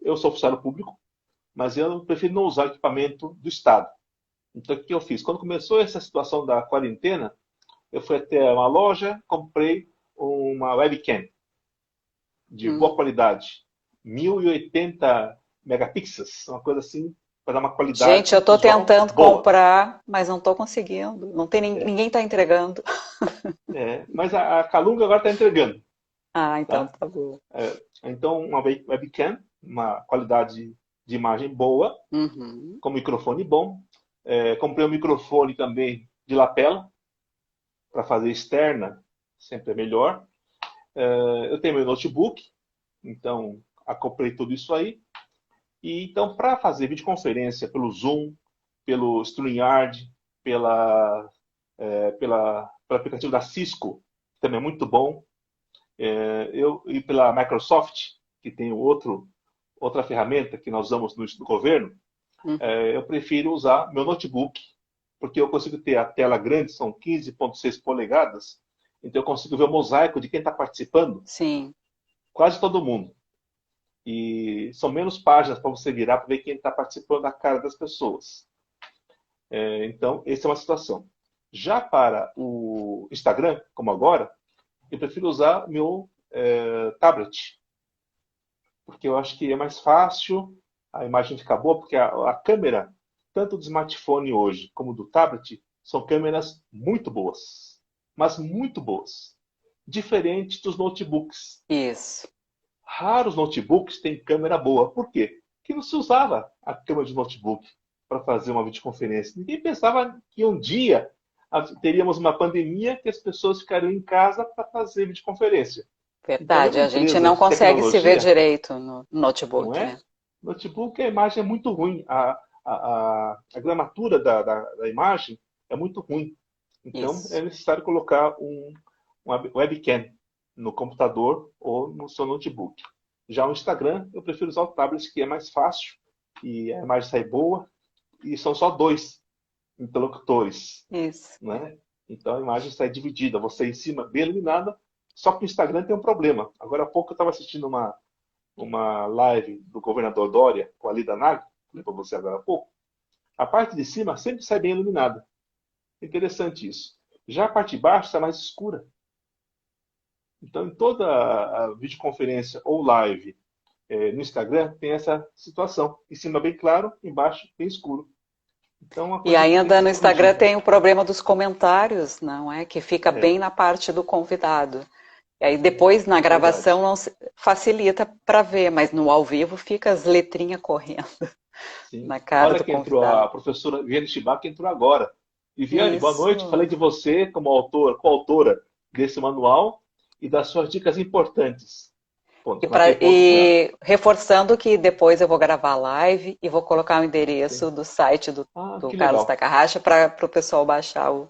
eu sou funcionário público, mas eu prefiro não usar equipamento do Estado. Então, o que eu fiz? Quando começou essa situação da quarentena, eu fui até uma loja, comprei uma webcam de boa hum. qualidade, 1080 megapixels, uma coisa assim, para dar uma Gente, eu qualidade estou visual tentando boa. comprar, mas não estou conseguindo. Não tem, ninguém está entregando. Mas a Calunga agora está entregando. Ah, então Tá? tá bom. Então, uma webcam, uma qualidade de imagem boa, Uhum. com microfone bom. Comprei um microfone também de lapela, para fazer externa, sempre é melhor. Eu tenho meu notebook, então acoplei tudo isso aí. E então, para fazer videoconferência pelo Zoom, pelo StreamYard, pelo aplicativo da Cisco, que também é muito bom, e pela Microsoft, que tem outra ferramenta que nós usamos no governo, Uhum. eu prefiro usar meu notebook, porque eu consigo ter a tela grande, são 15,6 polegadas, então eu consigo ver o mosaico de quem está participando, Sim. quase todo mundo. E são menos páginas para você virar para ver quem está participando da cara das pessoas. Então, essa é uma situação. Já para o Instagram, como agora, eu prefiro usar meu tablet, porque eu acho que é mais fácil, a imagem fica boa, porque a câmera, tanto do smartphone hoje como do tablet, são câmeras muito boas, mas muito boas, diferente dos notebooks. Isso. Raros notebooks têm câmera boa. Por quê? Porque não se usava a câmera de notebook para fazer uma videoconferência. Ninguém pensava que um dia teríamos uma pandemia que as pessoas ficariam em casa para fazer videoconferência. Então, Verdade. mesmo A gente empresas não de consegue se ver tecnologia, direito no não notebook, né? é? Notebook, a imagem é muito ruim. A gramatura da imagem é muito ruim. Então, é Isso. necessário colocar uma webcam no computador ou no seu notebook. Já o Instagram, eu prefiro usar o tablet, que é mais fácil e a imagem sai boa. E são só dois interlocutores, Isso. né? Então a imagem sai dividida, você em cima bem iluminada. Só que o Instagram tem um problema. Agora há pouco eu estava assistindo uma live do governador Dória, com a Lida Nagel, falei para você agora há pouco. A parte de cima sempre sai bem iluminada. Interessante isso. Já a parte de baixo está mais escura. Então, em toda a videoconferência ou live no Instagram, tem essa situação. Em cima bem claro, embaixo bem escuro. Então, é uma E coisa que tem que ainda ser no Instagram corrigida. tem o problema dos comentários, não é? Que fica bem É, na parte do convidado. E aí depois na é gravação verdade. não facilita para ver, mas no ao vivo fica as letrinhas correndo Sim. na cara Olha do que entrou a convidado. professora Viviane Chibá, que entrou agora. Viviane, boa noite. Isso. Falei de você como autor, coautora desse manual e das suas dicas importantes. Ponto. Marquei ponto com ela. E reforçando que depois eu vou gravar a live e vou colocar o Sim. endereço do site Ah, do que Carlos legal. Takahashi para o pessoal baixar o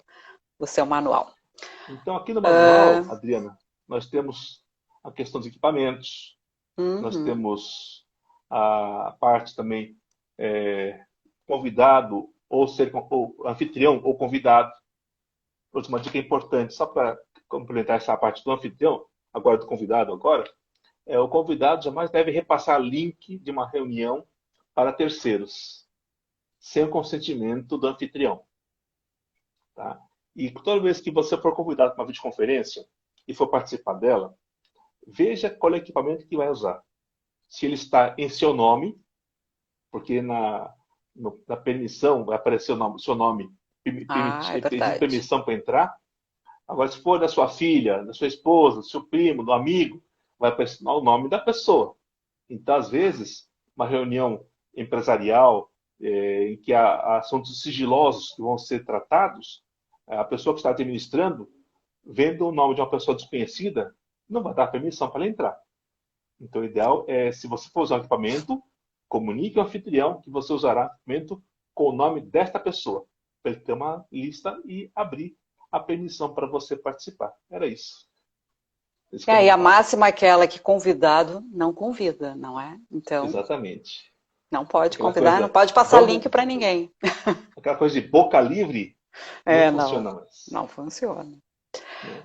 seu manual. Então, aqui no manual, Adriana, nós temos a questão dos equipamentos, nós Uhum. temos a parte também convidado ou ser ou anfitrião ou convidado. Outra uma dica importante, só para complementar essa parte do anfitrião, agora do convidado agora, o convidado jamais deve repassar link de uma reunião para terceiros, sem o consentimento do anfitrião. Tá? E toda vez que você for convidado para uma videoconferência e for participar dela, veja qual é o equipamento que vai usar. Se ele está em seu nome, porque na permissão vai aparecer o seu nome, Ah, é pedir verdade. permissão para entrar. Agora, se for da sua filha, da sua esposa, do seu primo, do amigo, vai aparecer o nome da pessoa. Então, às vezes, uma reunião empresarial em que há assuntos sigilosos que vão ser tratados, a pessoa que está administrando, vendo o nome de uma pessoa desconhecida, não vai dar permissão para ela entrar. Então, o ideal é, se você for usar um equipamento, comunique ao anfitrião que você usará equipamento com o nome desta pessoa, para ele ter uma lista e abrir a permissão para você participar. Era isso. Esse E aí a comentário. máxima é aquela que convidado não convida, não é? Então, Exatamente. não pode Aquela convidar, não coisa, pode passar link vamos, para ninguém. aquela coisa de boca livre não É, não, funciona mais. não funciona. Né?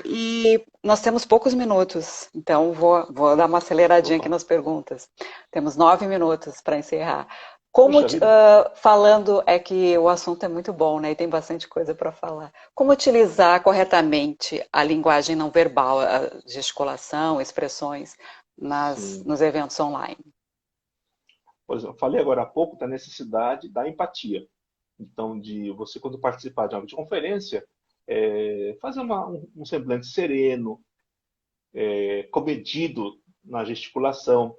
E nós temos poucos minutos, então vou dar uma aceleradinha aqui Opa, nas perguntas. Temos 9 minutos para encerrar. Como, puxa vida. falando, é que o assunto é muito bom, né? E tem bastante coisa para falar. Como utilizar corretamente a linguagem não verbal, a gesticulação, expressões Sim. nos eventos online? Por exemplo, eu falei agora há pouco da necessidade da empatia. Então, de você, quando participar de uma videoconferência, fazer um semblante sereno, comedido na gesticulação,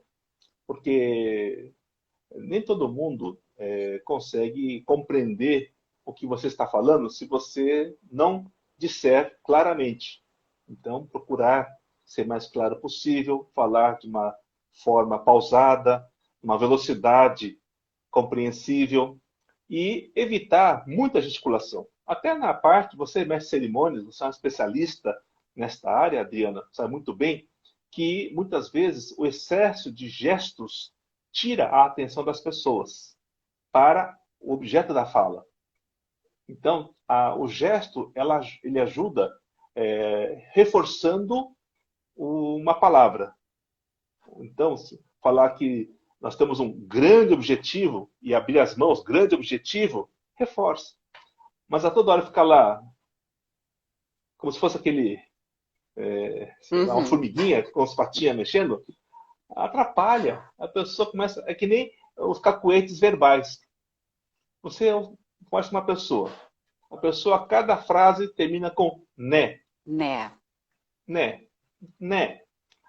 porque nem todo mundo consegue compreender o que você está falando se você não disser claramente. Então, procurar ser mais claro possível, falar de uma forma pausada, uma velocidade compreensível e evitar muita gesticulação. Até na parte, você é mestre de cerimônias, você é um especialista nesta área, Adriana, sabe muito bem que muitas vezes o excesso de gestos tira a atenção das pessoas para o objeto da fala. Então, o gesto ele ajuda reforçando uma palavra. Então, falar que nós temos um grande objetivo e abrir as mãos, grande objetivo, reforça. Mas a toda hora ficar lá, como se fosse aquele, sei lá, uma Uhum. formiguinha com as patinhas mexendo, atrapalha. A pessoa começa. É que nem os cacuetes verbais. Você conhece uma pessoa. A pessoa, cada frase termina com né, Né? né, né.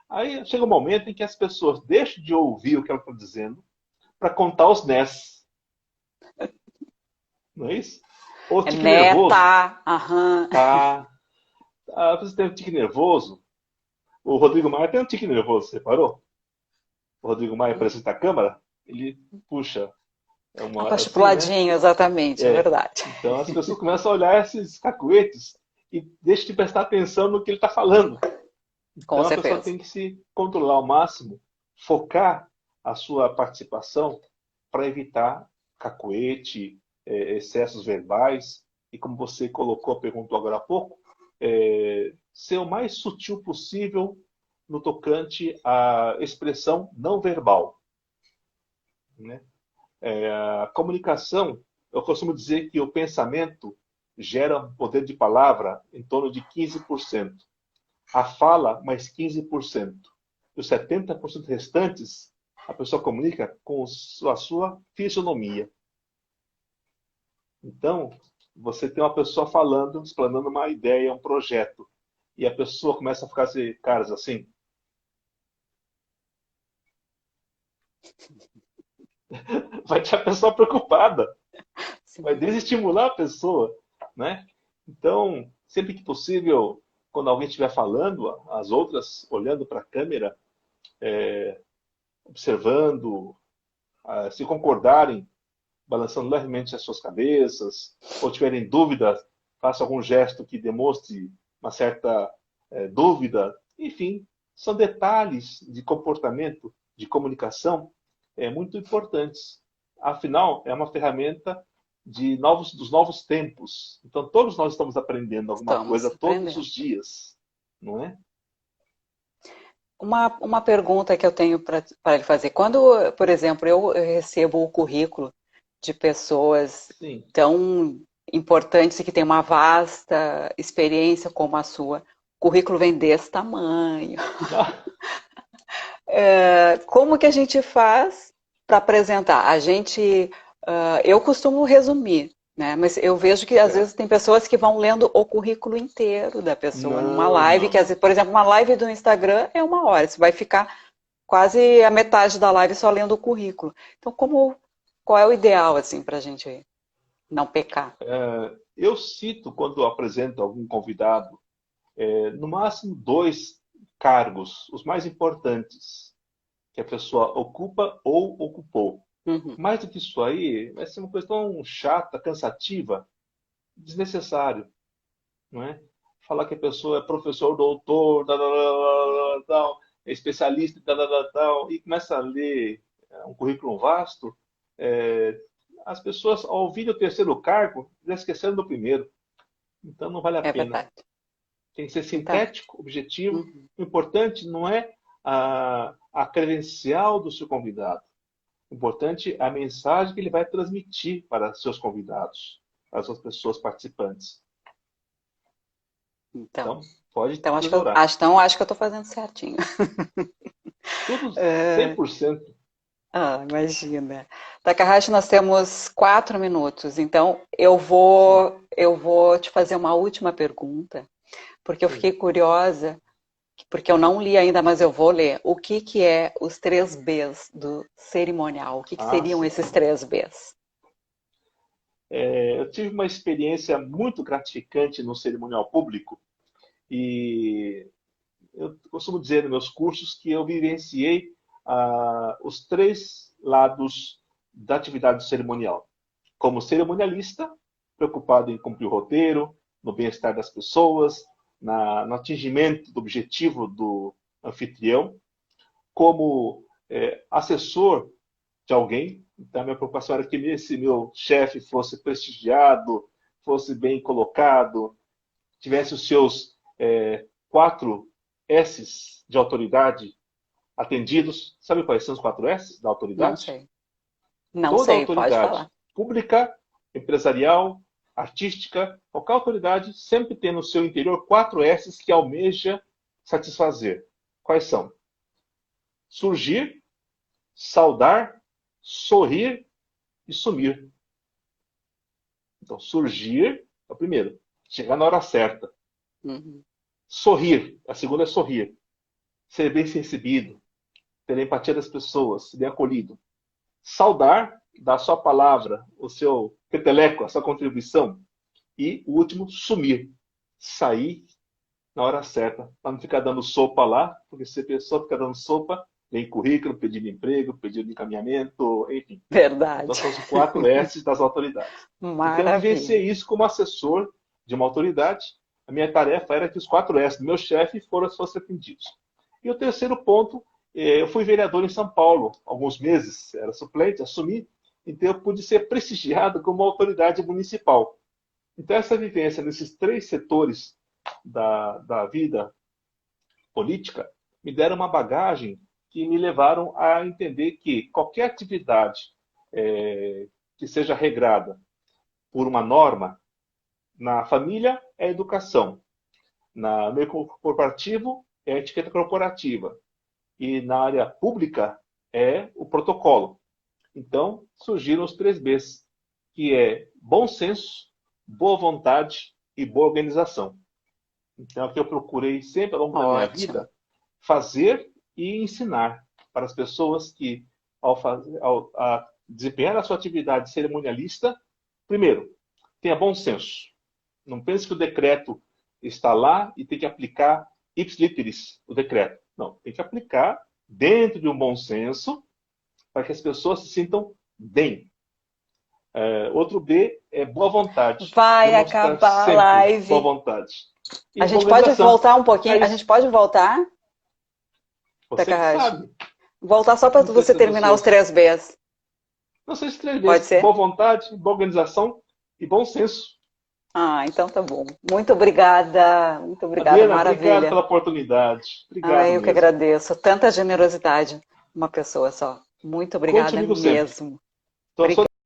Aí chega um momento em que as pessoas deixam de ouvir o que ela está dizendo para contar os nés. Não é isso? Ou É tique né, nervoso. tá, aham. Tá. Você tem um tique nervoso. O Rodrigo Maia tem um tique nervoso, você parou? O Rodrigo Maia, presidente da Câmara, ele puxa. É Ah, uma assim, né? pastipuladinho, exatamente, é É. verdade. Então as pessoas começam a olhar esses cacuetes e deixam de prestar atenção no que ele está falando. Com Então a pessoa certeza. tem que se controlar ao máximo, focar a sua participação para evitar cacuete, excessos verbais e, como você colocou, perguntou agora há pouco, ser o mais sutil possível no tocante à expressão não verbal. Né? A comunicação, eu costumo dizer que o pensamento gera um poder de palavra em torno de 15%. A fala, mais 15%. E os 70% restantes, a pessoa comunica com a sua fisionomia. Então, você tem uma pessoa falando, explanando uma ideia, um projeto, e a pessoa começa a ficar assim, caras assim, vai ter a pessoa preocupada, vai Sim. desestimular a pessoa, né? Então, sempre que possível, quando alguém estiver falando, as outras olhando para a câmera, observando, se concordarem, balançando levemente as suas cabeças, ou tiverem dúvida, faça algum gesto que demonstre uma certa dúvida. Enfim, são detalhes de comportamento, de comunicação, muito importantes. Afinal, é uma ferramenta dos novos tempos. Então, todos nós estamos aprendendo alguma Estamos coisa todos aprendendo. os dias, não é? Uma pergunta que eu tenho para lhe fazer. Quando, por exemplo, eu recebo o currículo de pessoas Sim. tão importantes e que têm uma vasta experiência como a sua, o currículo vem desse tamanho. Como que a gente faz para apresentar? Eu costumo resumir, né? Mas eu vejo que às vezes Certo. tem pessoas que vão lendo o currículo inteiro da pessoa numa Não, live, não, que às não. vezes, por exemplo, uma live do Instagram é 1 hora, você vai ficar quase a metade da live só lendo o currículo. Então, qual é o ideal assim para a gente não pecar? Eu cito, quando apresento algum convidado, no máximo 2 cargos, os mais importantes, que a pessoa ocupa ou ocupou. Uhum. Mais do que isso aí, vai ser uma coisa tão chata, cansativa, desnecessário, não é? Falar que a pessoa é professor, doutor, tal, é especialista, tal, e começa a ler um currículo vasto, é, as pessoas, ao ouvir o terceiro cargo, já esqueceram do primeiro. Então não vale a É pena. verdade. Tem que ser Então, sintético, objetivo. uhum. O importante não é a credencial do seu convidado. O importante é a mensagem que ele vai transmitir para seus convidados, para as suas pessoas participantes. Então, Então, pode então tesourar. acho que eu estou fazendo certinho. Tudo 100%. Imagina. Takahashi, nós temos 4 minutos, então Sim, eu vou te fazer uma última pergunta, porque eu sim. fiquei curiosa, porque eu não li ainda, mas eu vou ler. O que que é os 3 Bs do cerimonial? O que que Ah, seriam sim. esses 3 Bs? Eu tive uma experiência muito gratificante no cerimonial público e eu costumo dizer nos meus cursos que eu vivenciei os 3 lados da atividade cerimonial. Como cerimonialista, preocupado em cumprir o roteiro, no bem-estar das pessoas, no atingimento do objetivo do anfitrião. Como assessor de alguém, então a minha preocupação era que esse meu chefe fosse prestigiado, fosse bem colocado, tivesse os seus 4 S's de autoridade atendidos. Sabe quais são os 4 S's da Não autoridade? sei. Não Toda sei, pode autoridade, falar. pública, empresarial, artística, qualquer autoridade sempre tem no seu interior 4 S's que almeja satisfazer. Quais são? Surgir, saudar, sorrir e sumir. Então, surgir é o primeiro, chegar na hora certa. Uhum. Sorrir, a segunda é sorrir, ser bem recebido, ter empatia das pessoas, ser bem acolhido. Saudar, dar a sua palavra, o seu peteleco, a sua contribuição. E o último, sumir, sair na hora certa, para não ficar dando sopa lá, porque se a pessoa ficar dando sopa, vem currículo, pedido de emprego, pedido de encaminhamento, enfim. Então, Verdade. são os 4 S's das autoridades. Então, eu Maravilha. vivenciei isso como assessor de uma autoridade. A minha tarefa era que os 4 S's do meu chefe fossem atendidos. E o terceiro ponto, eu fui vereador em São Paulo alguns meses, era suplente, assumi, então eu pude ser prestigiado como autoridade municipal. Então, essa vivência nesses 3 setores da vida política me deram uma bagagem que me levaram a entender que qualquer atividade que seja regrada por uma norma, na família é educação, no meio corporativo é a etiqueta corporativa e na área pública é o protocolo. Então surgiram os 3 Bs, que é bom senso, boa vontade e boa organização. Então é o que eu procurei sempre ao longo da minha Ótimo. vida fazer e ensinar para as pessoas que, ao desempenhar a sua atividade cerimonialista, primeiro, tenha bom senso. Não pense que o decreto está lá e tem que aplicar ipsiliteris o decreto. Não, tem que aplicar dentro de um bom senso para que as pessoas se sintam bem. Outro B é boa vontade. Vai Demonstrar acabar a sempre boa live. vontade. E A boa gente pode organização. voltar um É pouquinho? A gente isso. pode voltar, Você que Takahashi? sabe. Voltar só para Não sei você se é dos terminar os seus. 3 Bs. Não sei se 3 Pode vezes. ser? Boa vontade, boa organização e bom senso. Ah, então tá bom. Muito obrigada, Adriana, obrigado maravilha. pela oportunidade. Ah, Obrigado eu que mesmo. agradeço. Tanta generosidade, uma pessoa só. Muito Conte obrigada comigo sempre. mesmo. Estou à sua